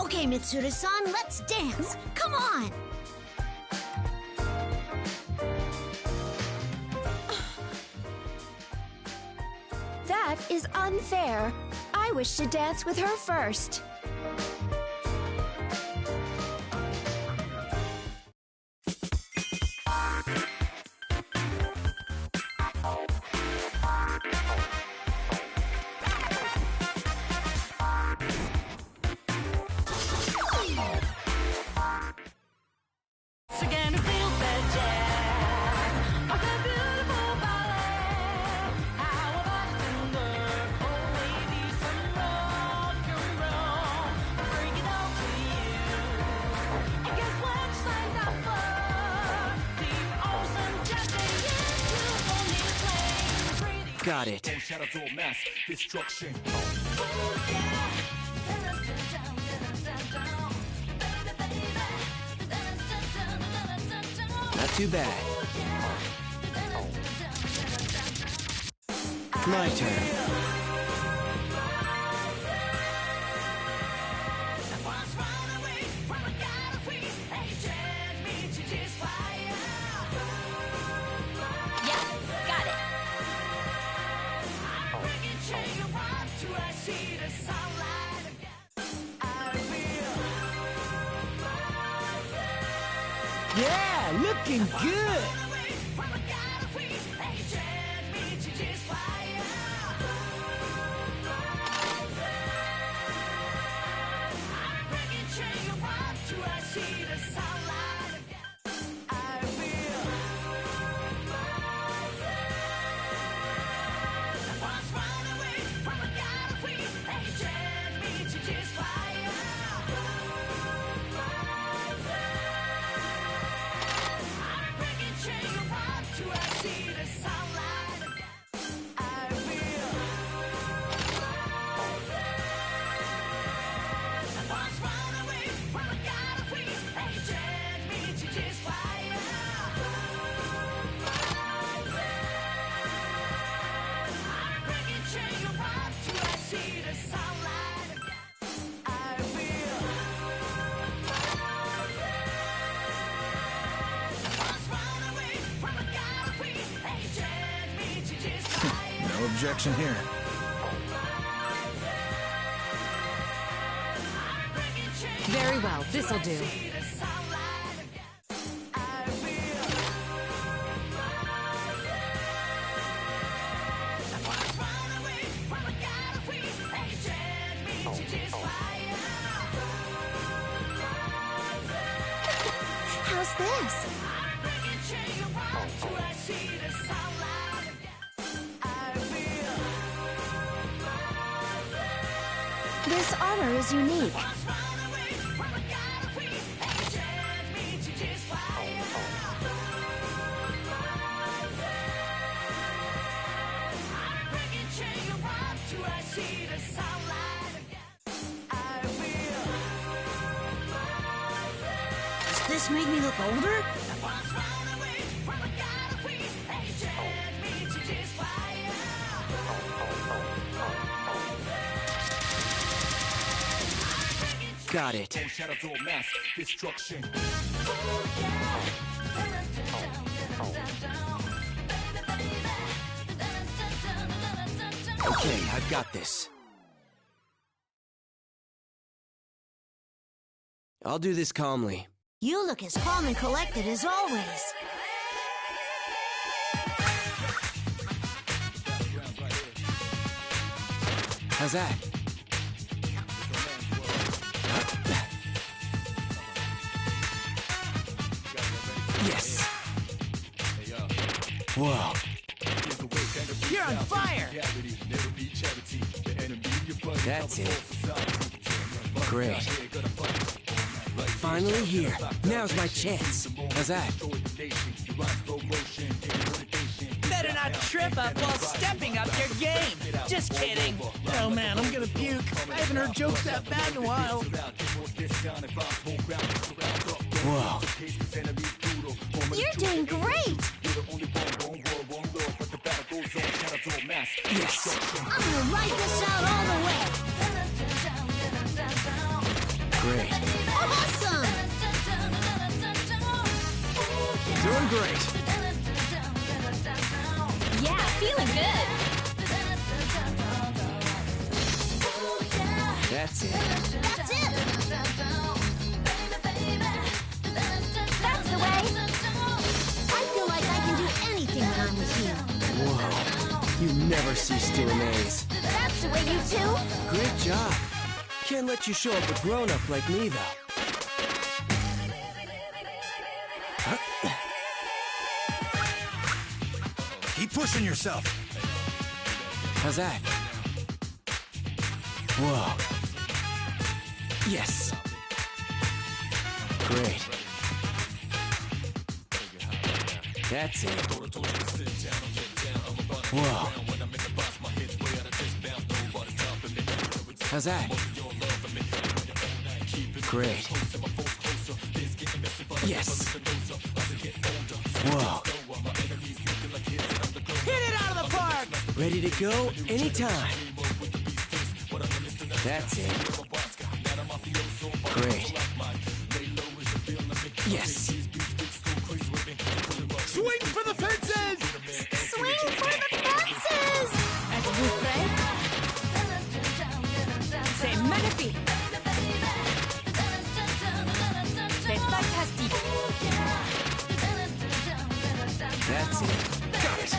Okay, Mitsuru-san, let's dance. Come on! That is unfair. I wish to dance with her first. Again, feel that jazz. Like a beautiful ballet. How about thunder? Oh, maybe some rock and roll. Bring it all to you. And guess what? Signed up for the awesome jazz day. Yeah, you only play pretty. Got it. Shadow mass destruction. Oh, yeah. Not too bad. My turn. Yeah, got it. Yeah, looking good. No objection here. Very well, this'll do. How's this? This armor is unique. Does this make me look older? Got it. Shadow mass destruction. Okay, I've got this. I'll do this calmly. You look as calm and collected as always. How's that? Yes. Whoa. You're on fire! That's it. Great. Finally here. Now's my chance. How's that? Better not trip up while stepping up your game. Just kidding. Oh man, I'm gonna puke. I haven't heard jokes that bad in a while. Whoa. You're doing great! Yes. I'm gonna ride this out all the way. Great. Awesome! Doing great. Yeah, feeling good. That's it. That's it! That's the way! I feel like I can do anything when I'm with you. Whoa. You never cease to amaze. That's the way, you two! Great job. Can't let you show up a grown-up like me, though. Keep pushing yourself. How's that? Whoa. Yes. Great. That's it. Whoa. How's that? Great. Yes. Whoa. Hit it out of the park! Ready to go anytime. That's it. Great. Yes. Swing for the fences! Swing for the fences! Êtes-vous prêt? C'est magnifique! C'est fantastique! That's it. Got it.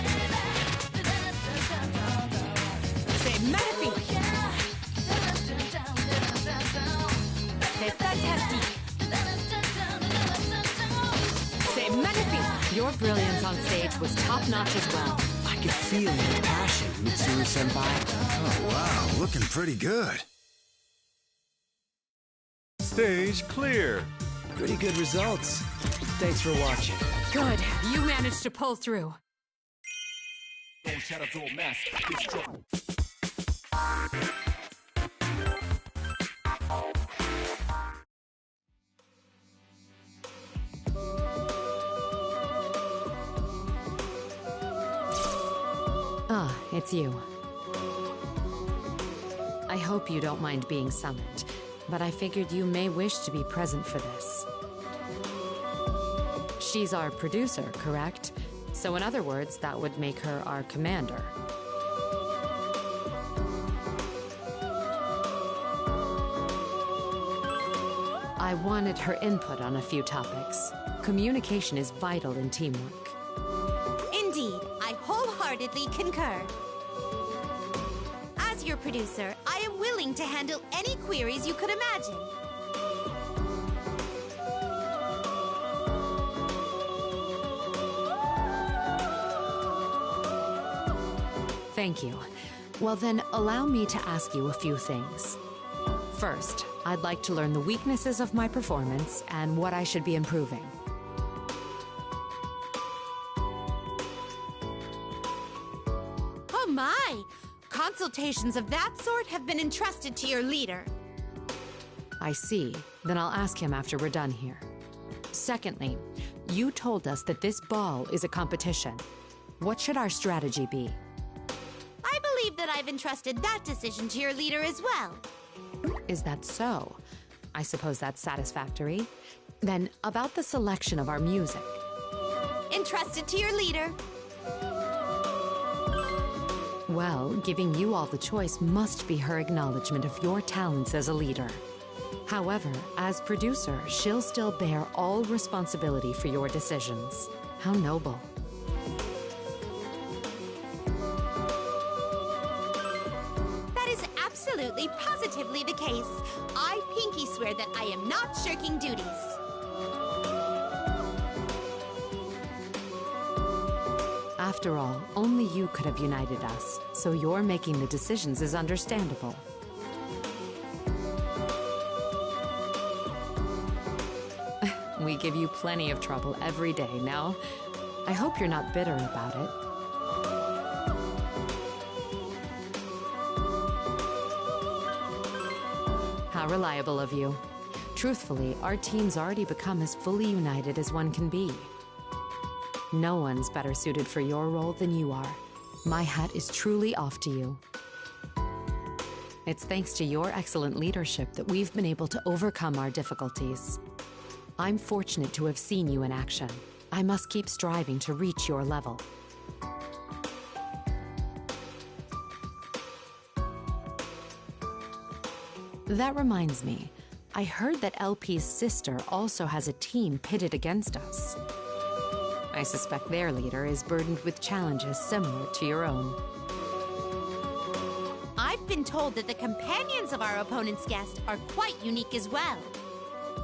C'est magnifique! C'est fantastique! C'est magnifique! Your brilliance on stage was top-notch as well. I could feel your passion, Mitsuru-senpai. Oh, wow, looking pretty good. Stage clear. Pretty good results. Thanks for watching. Good. You managed to pull through. Ah, it's you. I hope you don't mind being summoned, but I figured you may wish to be present for this. She's our producer, correct? So in other words, that would make her our commander. I wanted her input on a few topics. Communication is vital in teamwork. Indeed, I wholeheartedly concur. As your producer, I am willing to handle any queries you could imagine. Thank you. Well then, allow me to ask you a few things. First, I'd like to learn the weaknesses of my performance and what I should be improving. Oh my! Consultations of that sort have been entrusted to your leader. I see. Then I'll ask him after we're done here. Secondly, you told us that this ball is a competition. What should our strategy be? I believe that I've entrusted that decision to your leader as well. Is that so? I suppose that's satisfactory. Then, about the selection of our music. Entrusted to your leader. Well, giving you all the choice must be her acknowledgement of your talents as a leader. However, as producer, she'll still bear all responsibility for your decisions. How noble. That is absolutely, positively the case. I pinky swear that I am not shirking duties. After all, only you could have united us, so your making the decisions is understandable. We give you plenty of trouble every day now. I hope you're not bitter about it. How reliable of you. Truthfully, our team's already become as fully united as one can be. No one's better suited for your role than you are. My hat is truly off to you. It's thanks to your excellent leadership that we've been able to overcome our difficulties. I'm fortunate to have seen you in action. I must keep striving to reach your level. That reminds me, I heard that LP's sister also has a team pitted against us. I suspect their leader is burdened with challenges similar to your own. I've been told that the companions of our opponent's guest are quite unique as well.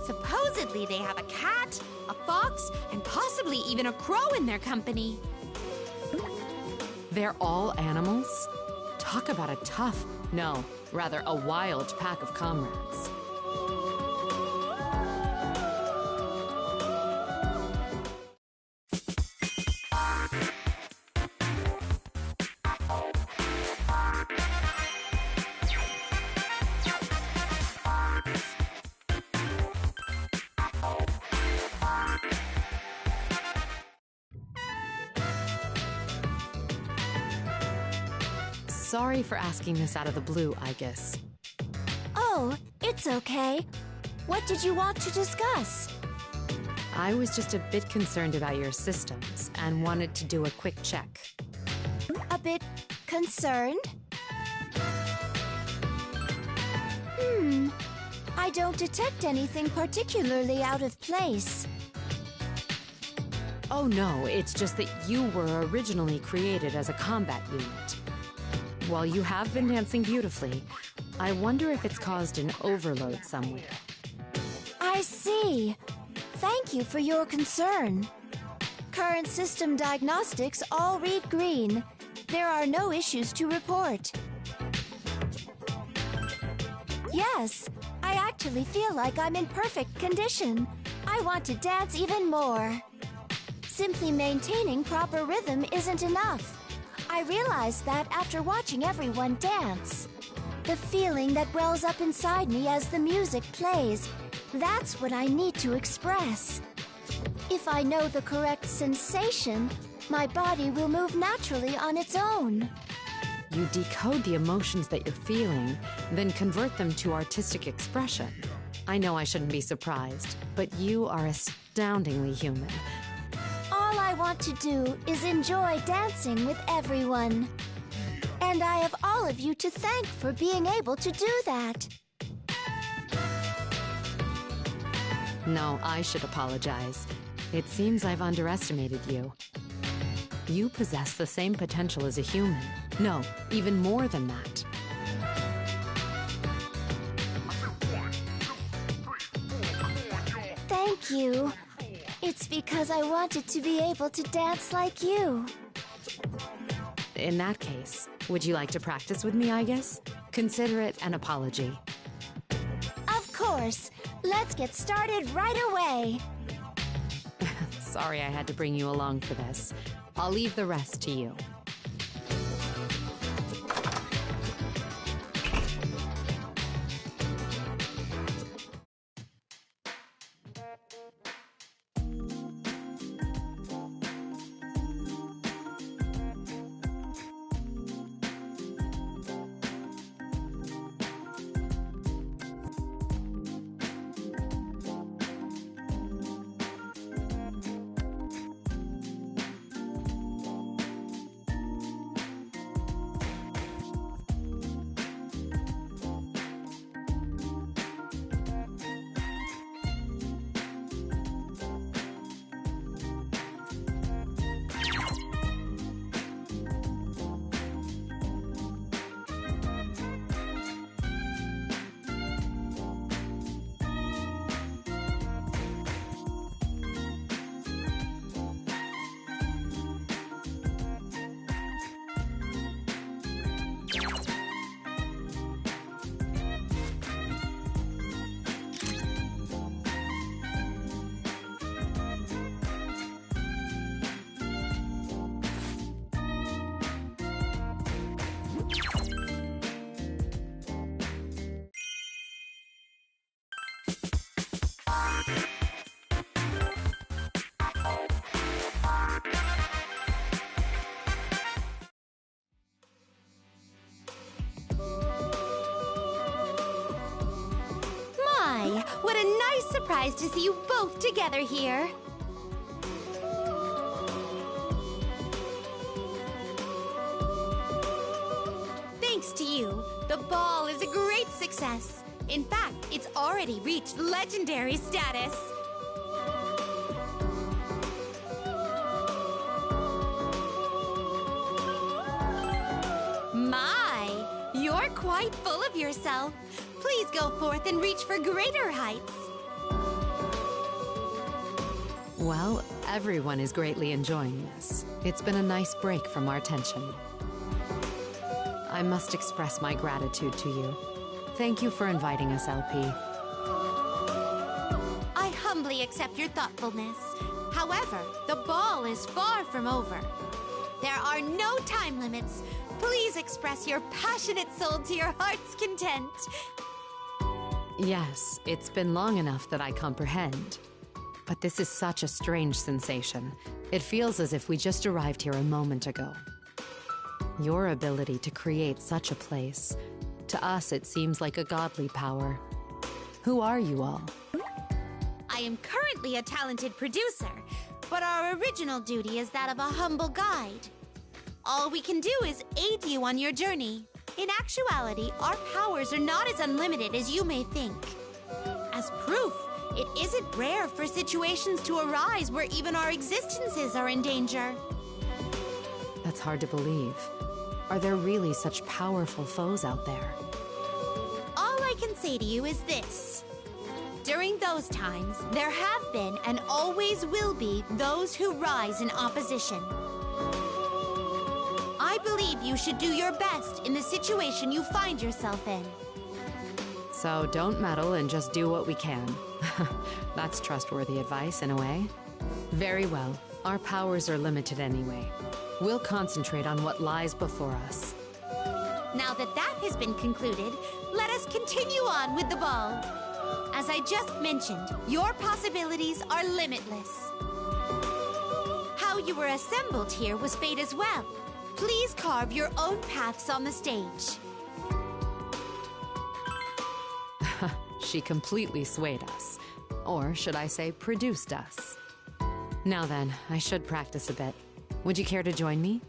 Supposedly they have a cat, a fox, and possibly even a crow in their company. They're all animals? Talk about a tough, no, rather a wild pack of comrades. Sorry for asking this out of the blue, I guess. Oh, it's okay. What did you want to discuss? I was just a bit concerned about your systems and wanted to do a quick check. A bit concerned? I don't detect anything particularly out of place. Oh no, it's just that you were originally created as a combat unit. While you have been dancing beautifully, I wonder if it's caused an overload somewhere. I see. Thank you for your concern. Current system diagnostics all read green. There are no issues to report. Yes, I actually feel like I'm in perfect condition. I want to dance even more. Simply maintaining proper rhythm isn't enough. I realized that after watching everyone dance. The feeling that wells up inside me as the music plays, that's what I need to express. If I know the correct sensation, my body will move naturally on its own. You decode the emotions that you're feeling, then convert them to artistic expression. I know I shouldn't be surprised, but you are astoundingly human. All I want to do is enjoy dancing with everyone. And I have all of you to thank for being able to do that. No, I should apologize. It seems I've underestimated you. You possess the same potential as a human. No, even more than that. Thank you. It's because I wanted to be able to dance like you. In that case, would you like to practice with me, I guess? Consider it an apology. Of course. Let's get started right away. Sorry I had to bring you along for this. I'll leave the rest to you. My, what a nice surprise to see you both together here. Thanks to you, the ball is a great success. In fact, it's already reached legendary status. My, you're quite full of yourself. Please go forth and reach for greater heights. Well, everyone is greatly enjoying this. It's been a nice break from our tension. I must express my gratitude to you. Thank you for inviting us, LP. I humbly accept your thoughtfulness. However, the ball is far from over. There are no time limits. Please express your passionate soul to your heart's content. Yes, it's been long enough that I comprehend. But this is such a strange sensation. It feels as if we just arrived here a moment ago. Your ability to create such a place, to us it seems like a godly power. Who are you all? I am currently a talented producer, but our original duty is that of a humble guide. All we can do is aid you on your journey. In actuality, our powers are not as unlimited as you may think. As proof, it isn't rare for situations to arise where even our existences are in danger. That's hard to believe. Are there really such powerful foes out there? All I can say to you is this. During those times, there have been and always will be those who rise in opposition. I believe you should do your best in the situation you find yourself in. So don't meddle and just do what we can. That's trustworthy advice in a way. Very well. Our powers are limited anyway. We'll concentrate on what lies before us. Now that that has been concluded, let us continue on with the ball. As I just mentioned, your possibilities are limitless. How you were assembled here was fate as well. Please carve your own paths on the stage. She completely swayed us. Or should I say, produced us. Now then, I should practice a bit. Would you care to join me?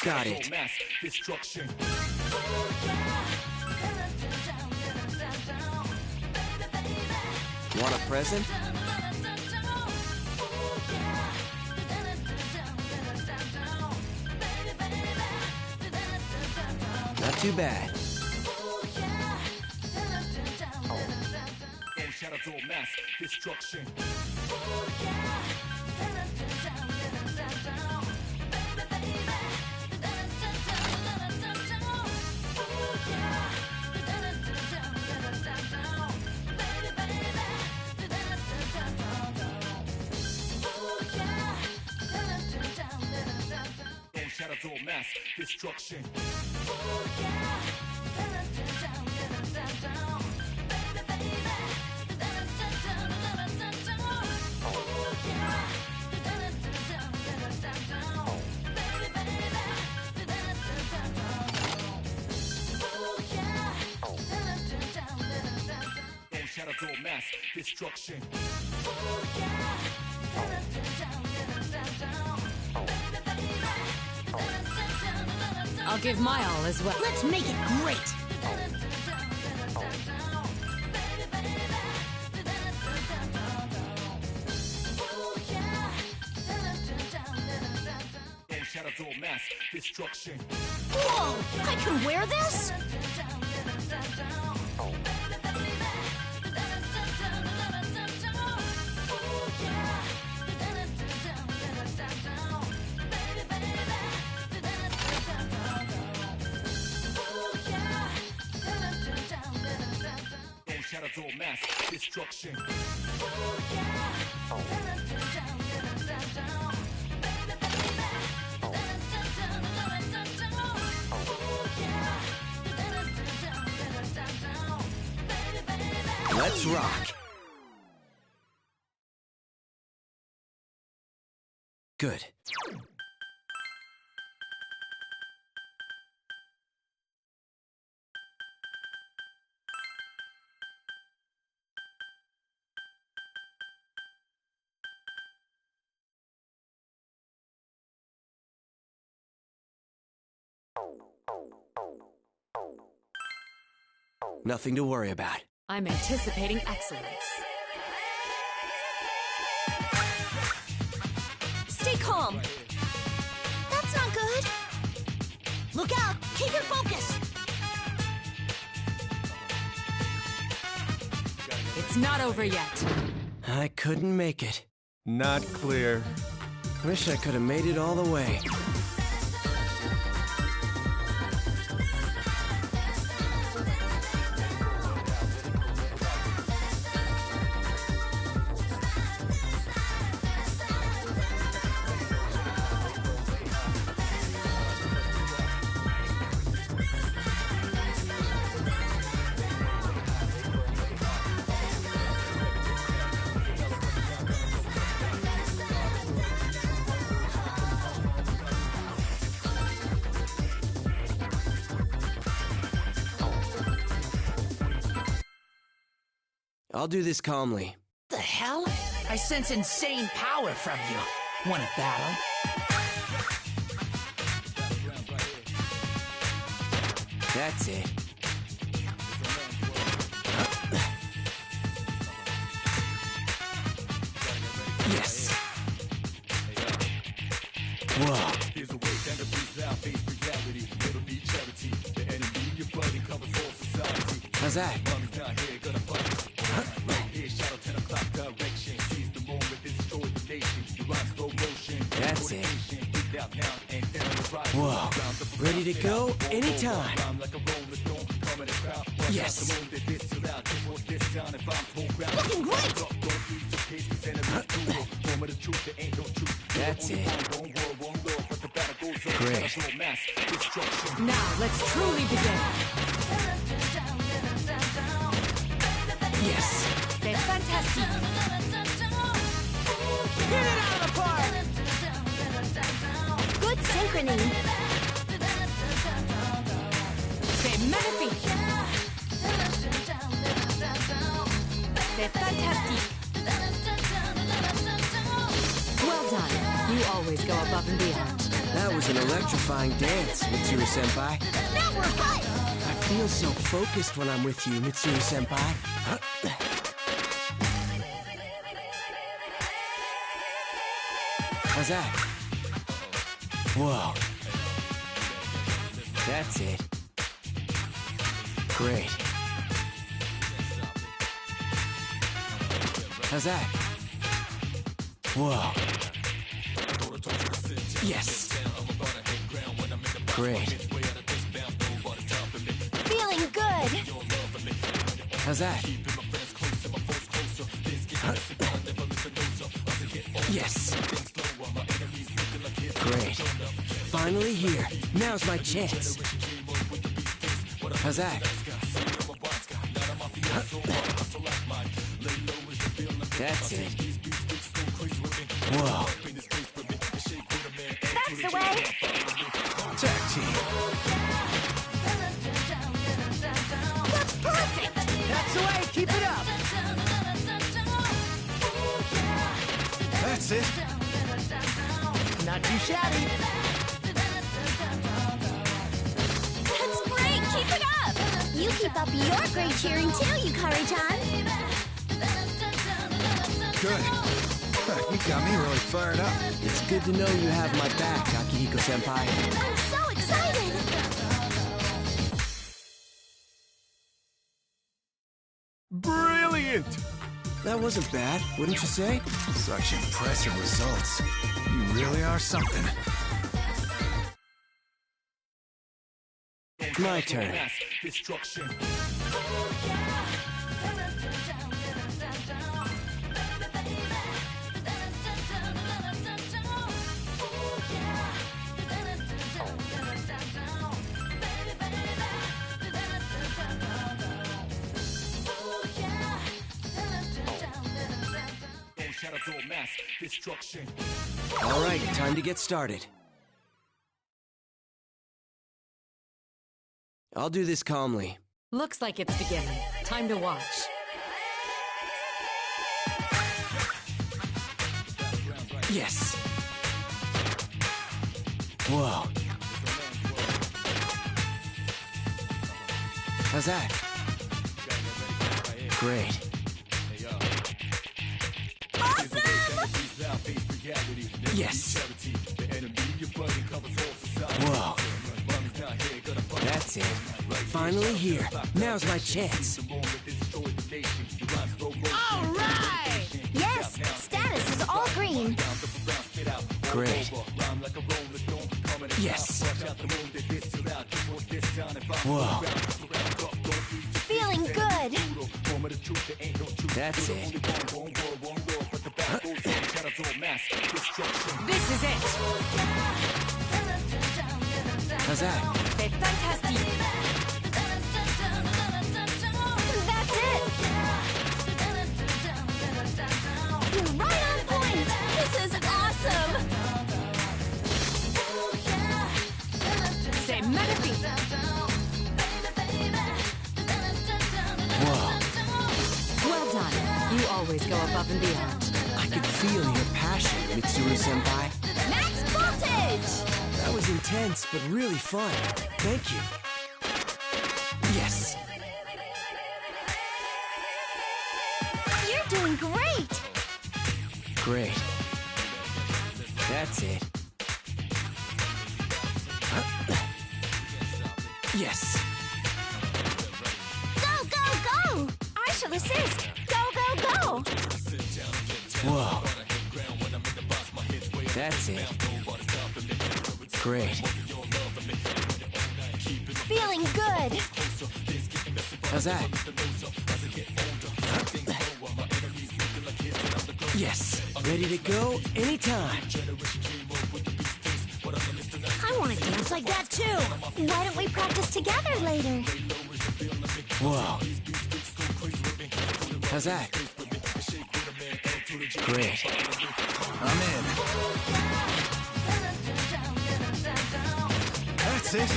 Got it. Mass destruction. Want a present? Not too bad. Shadow mass destruction. Shadow mass destruction. Shadow mass destruction. I'll give my all as well. Let's make it great! Shadow mass destruction. Whoa! I can wear this? Shadow Mass, Destruction. Let's rock. Good. Nothing to worry about. I'm anticipating excellence. Stay calm. That's not good. Look out! Keep your focus! It's not over yet. I couldn't make it. Not clear. Wish I could have made it all the way. I'll do this calmly. The hell? I sense insane power from you. Want a battle? That's it. Yes. Whoa. How's that? That's it. Whoa. Ready to go anytime. Yes. Looking great! That's it. Great. Now, let's truly begin. Yes. C'est fantastique. Hit it out of the park! Good synchrony. C'est magnifique. C'est fantastique. Well done. You always go above and beyond. That was an electrifying dance, Mitsuru-senpai. Now we're hot! I feel so focused when I'm with you, Mitsuru-senpai. How's that? Whoa. That's it. Great. How's that? Whoa. Yes. Great. Feeling good! How's that? Yes. Great. Finally here. Now's my chance. How's that? That's it. Whoa. That's the way! Tag team. That's perfect! That's the way! Keep it up! That's it. Not too shabby. That's great! Keep it up! You keep up your great cheering too, Yukari-chan! Good. You got me really fired up. It's good to know you have my back, Akihiko-senpai. I'm so excited! Brilliant! That wasn't bad, wouldn't you say? Such impressive results. You really are something. My turn. Destruction. All right, time to get started. I'll do this calmly. Looks like it's beginning. Time to watch. Yes. Whoa. How's that? Great. Yes. Whoa. That's it. Finally here. Now's my chance. All right! Yes, status is all green. Great. Yes. Whoa. Feeling good. That's it. This is it! How's that? C'est fantastique! That's it. You're right on point. This is awesome! C'est magnifique! Whoa. Well done. You always go above and beyond. I could feel your passion, Mitsuru-senpai. Max voltage. That was intense, but really fun. Thank you. Yes. You're doing great. Great. That's it. Yes. Go, go, go. I shall assist. Go, go, go. Whoa. That's it. Great. Feeling good. How's that? Yes. Ready to go anytime. I want to dance like that too. Why don't we practice together later? Whoa. How's that? Great. I'm in. That's it.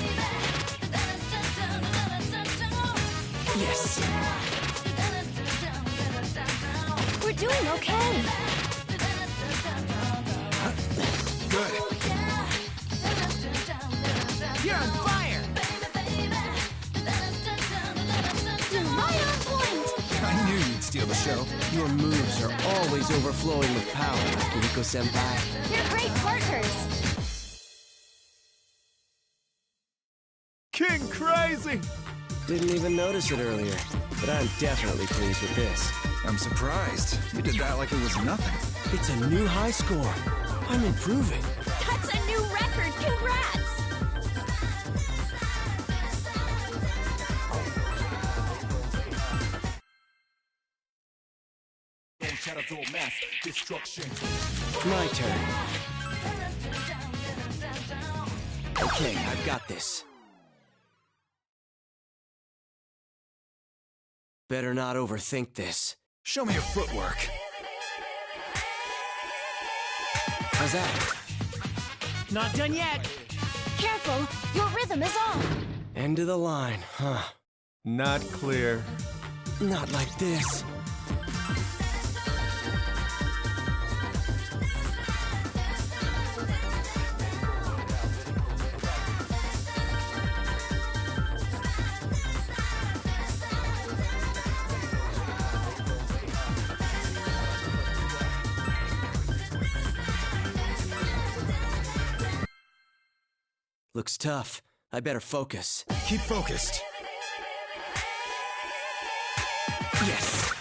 Yes. We're doing okay. Good. You're on fire! You're right on point. I knew you'd steal the show. Your moves are always overflowing with power, Akihiko-senpai. You're great partners. King Crazy! Didn't even notice it earlier, but I'm definitely pleased with this. I'm surprised. You did that like it was nothing. It's a new high score. I'm improving. That's a new record! Congrats! My turn. Okay, I've got this. Better not overthink this. Show me your footwork. How's that? Not done yet! Careful, your rhythm is off. End of the line, huh? Not clear. Not like this. Looks tough. I better focus. Keep focused. Yes.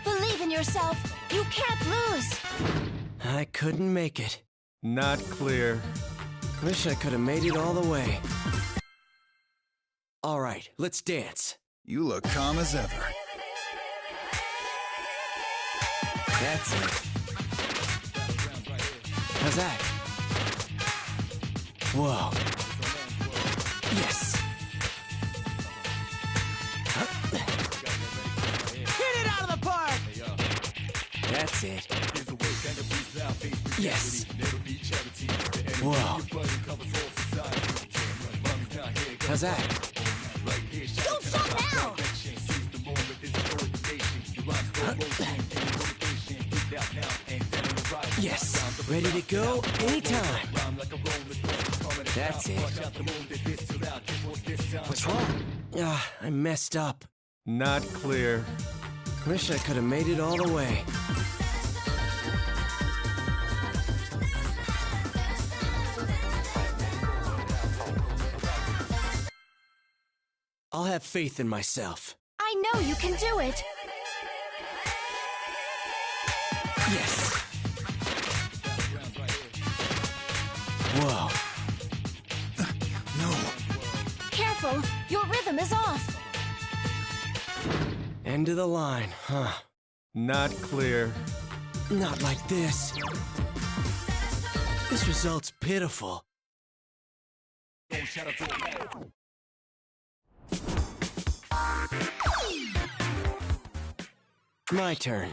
Believe in yourself. You can't lose. I couldn't make it. Not clear. Wish I could have made it all the way. All right, let's dance. You look calm as ever. That's it. How's that? Whoa. Yes. That's it. Yes. Whoa. How's that? Don't stop now! Yes. Ready to go anytime. That's it. What's wrong? I messed up. Not clear. Wish I could have made it all the way. I'll have faith in myself. I know you can do it. Yes. Whoa. No. Careful, your rhythm is off. End of the line, huh? Not clear. Not like this. This result's pitiful. My turn.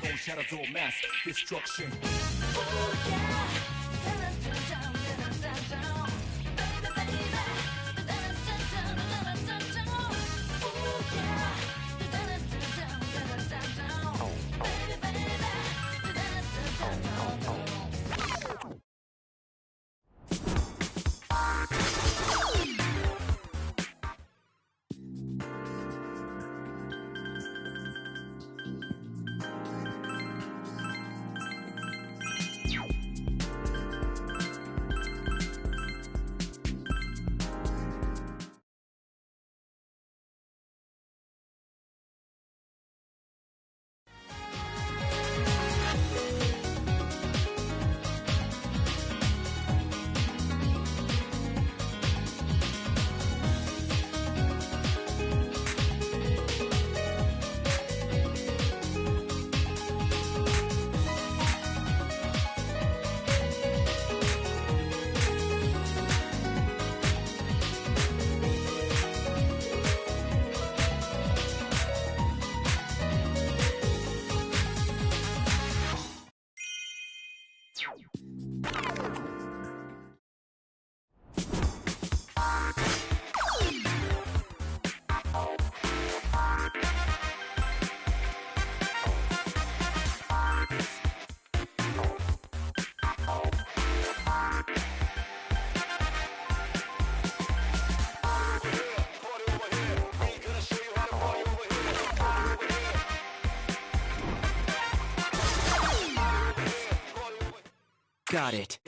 Got it.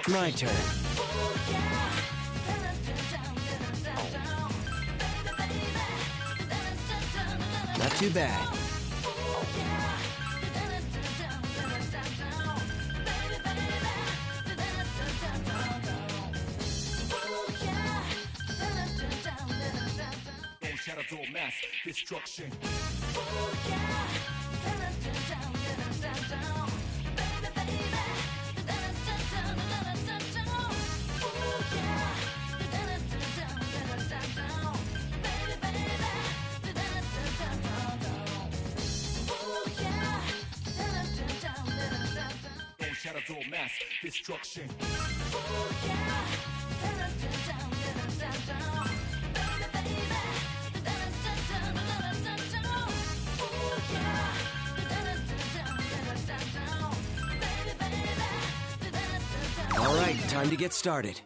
My turn. Not too bad. Destruction. All right, time to get started.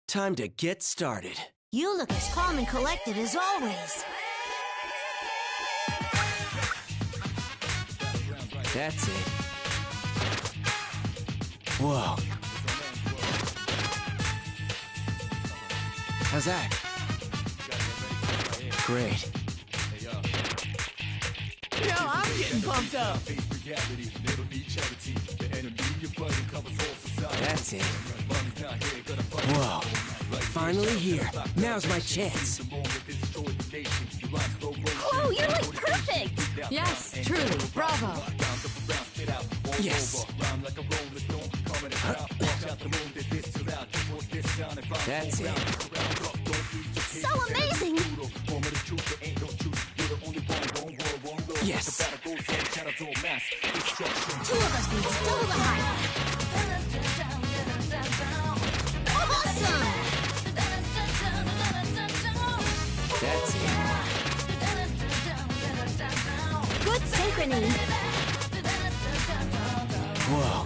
Time to get started. You look as calm and collected as always. That's it. Whoa. How's that? Great. Yo, I'm getting pumped up. That's it. Whoa. Finally here. Now's my chance. Chloe, you're like perfect! Yes, truly. Bravo. Yes. That's it. So amazing! Yes. Two of us need double the height. Awesome! That's it. Good synchrony. Whoa.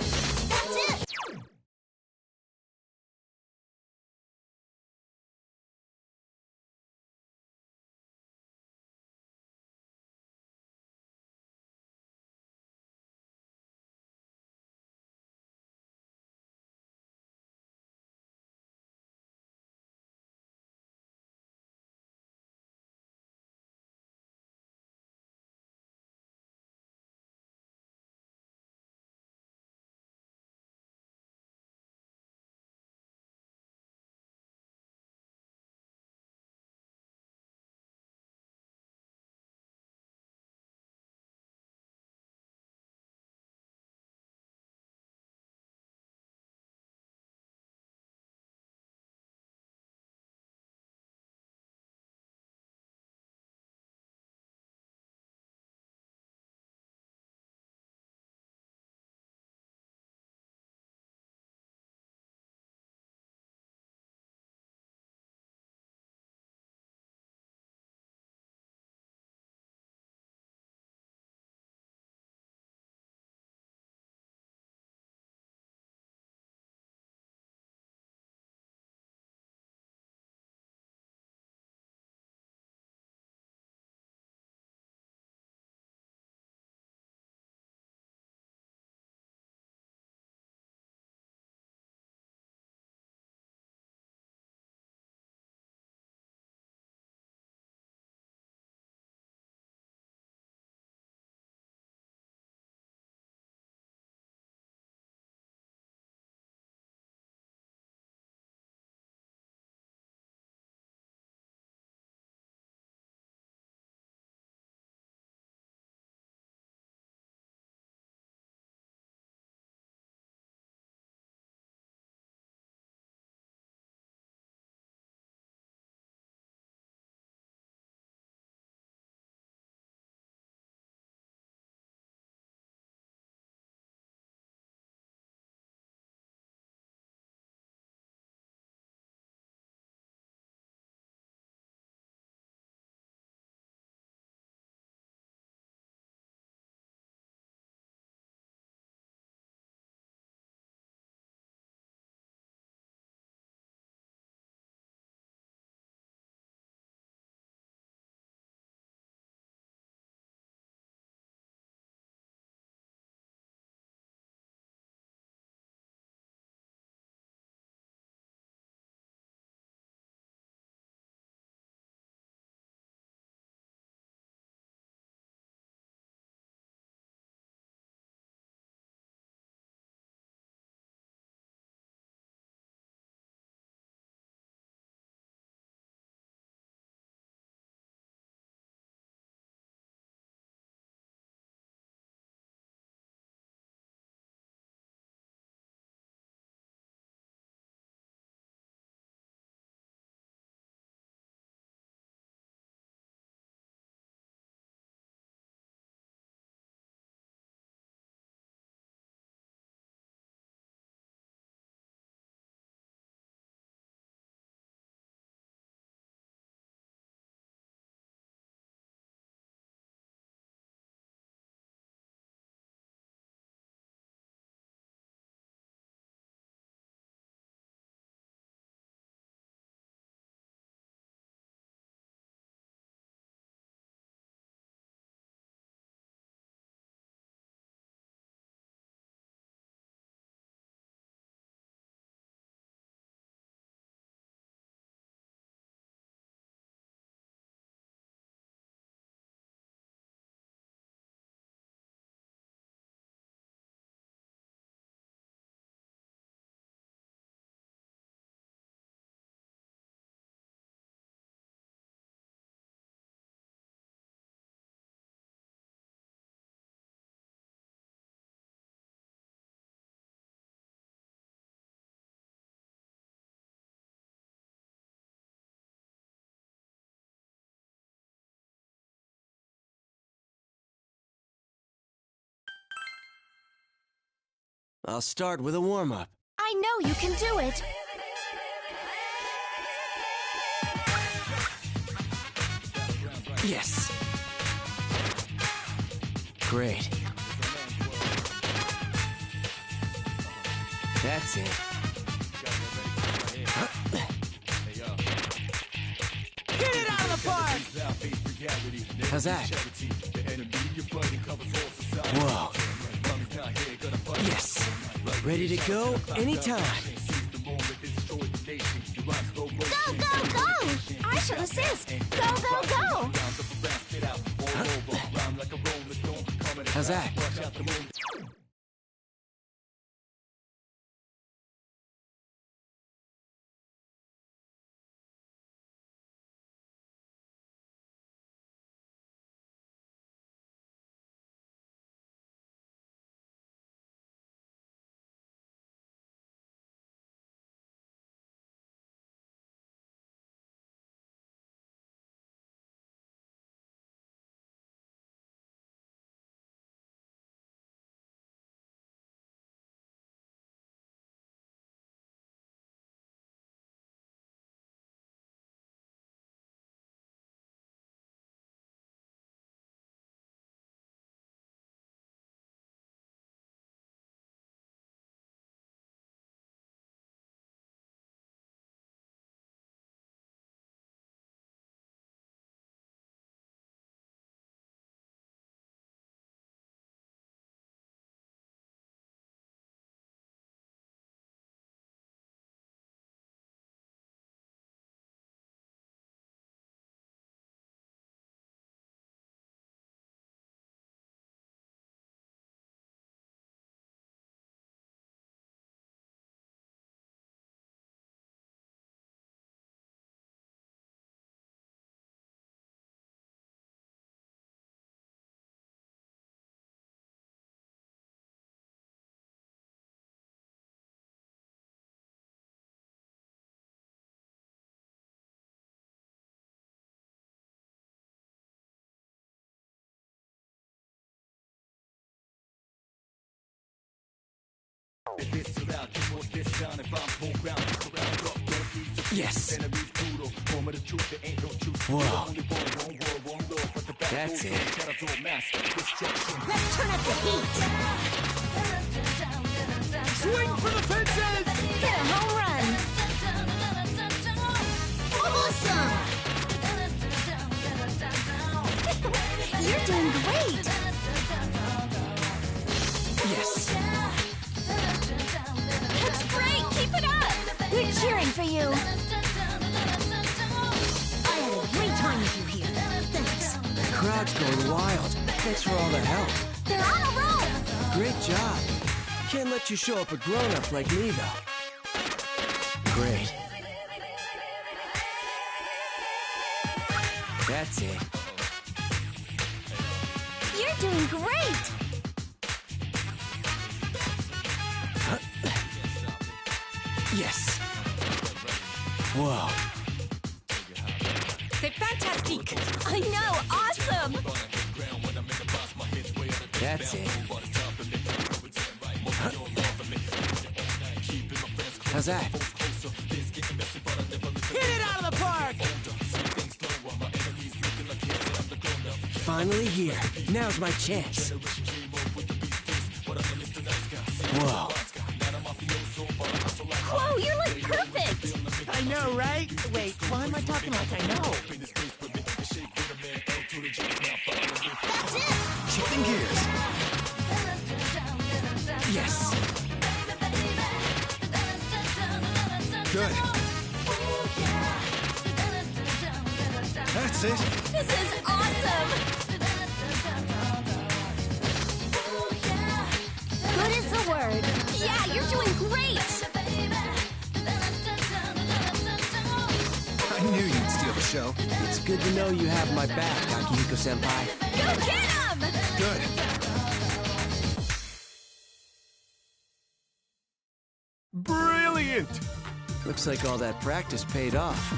I'll start with a warm-up. I know you can do it. Yes. Great. That's it. Hit it out of the park! How's that? Whoa. Yes. Ready to go anytime. Go, go, go! I shall assist. Go, go, go! How's that? Yes. Whoa. That's it. Let's turn up the heat! Swing for the fences! Hit a home run! Awesome! You're doing great! Yes. That's great! Keep it up! We're cheering for you! I had a great time with you here. Thanks. The crowd's going wild. Thanks for all the help. They're on a roll! Great job. Can't let you show up a grown-up like me, though. Great. That's it. You're doing great! Yes. Whoa. C'est fantastique! I know, awesome! That's it. How's that? Hit it out of the park! Finally here. Now's my chance. Whoa. Whoa, you're like perfect! I know, right? Wait, why am I talking like I know? That's it! Shifting gears. Yes. Good. That's it. This is awesome! Good is the word. Yeah, you're doing great! I knew you'd steal the show. It's good to know you have my back, Akihiko-senpai. Go get him! Good. Brilliant! Looks like all that practice paid off.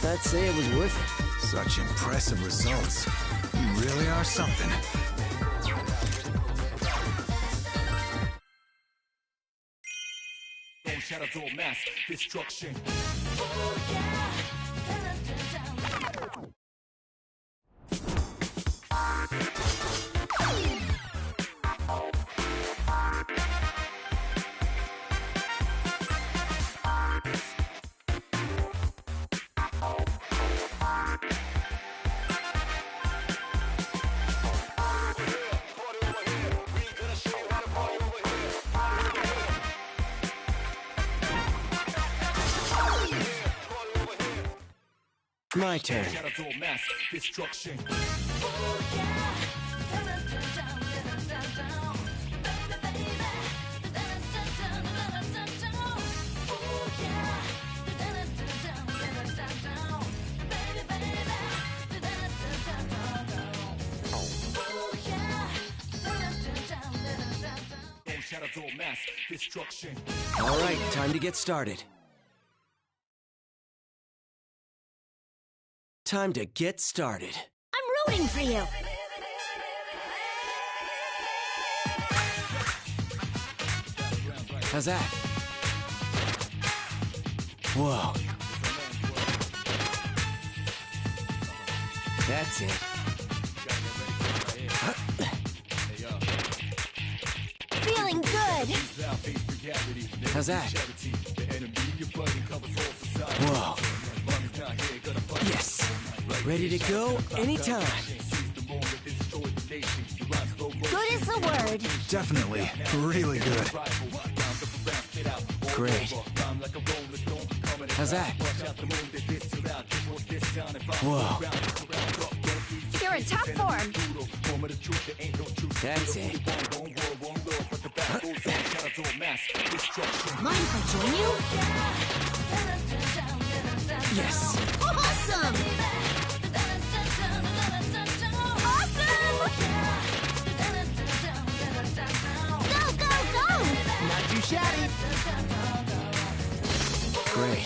I'd say it was worth it. Such impressive results. You really are something. shadows all mass destruction. My turn. Shadows all mass destruction. Shadows all mass destruction. All right, time to get started. Time to get started. I'm rooting for you. How's that? Whoa. That's it. Feeling good. How's that? Whoa. Yes. Ready to go anytime. Good is the word. Definitely. Really good. Great. How's that? Whoa. You're in top form. That's it. Mind if I join you? Yes. Awesome! Go, go, go! Not too shabby. Great.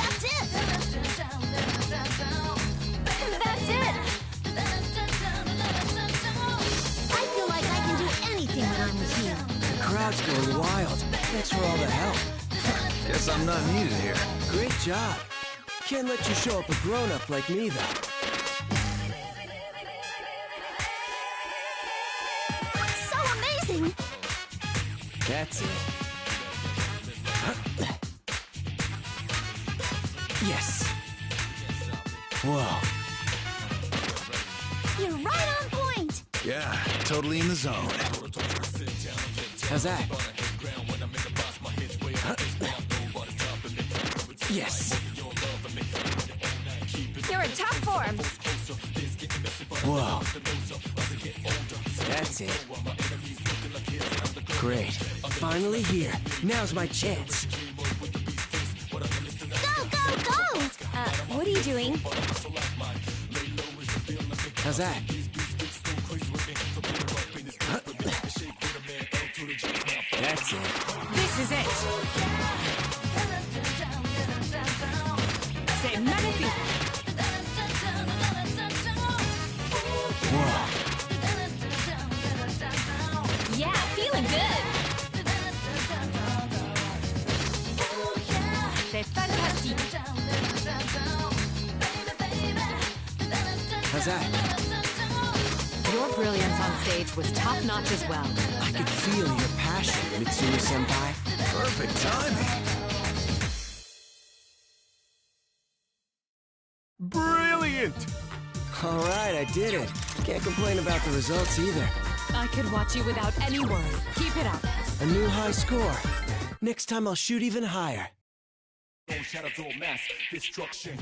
That's it! That's it. I feel like I can do anything when I'm with you. The crowd's going wild. Thanks for all the help. Guess I'm not needed here. Great job. Can't let you show up a grown-up like me, though. So amazing. That's it. Yes. Whoa. You're right on point. Yeah, totally in the zone. How's that? Yes. You're in top form. Whoa. That's it. Great. Finally here. Now's my chance. Go, go, go. What are you doing? How's that? That's it. This is it. C'est magnifique. Whoa. Yeah, feeling good. C'est fantastique. How's that? Your brilliance on stage was top-notch as well. I could feel your passion, Mitsuru-senpai. Perfect timing. Brilliant! All right, I did it. Can't complain about the results either. I could watch you without any worry. Keep it up. A new high score. Next time I'll shoot even higher. Shadows all mass destruction.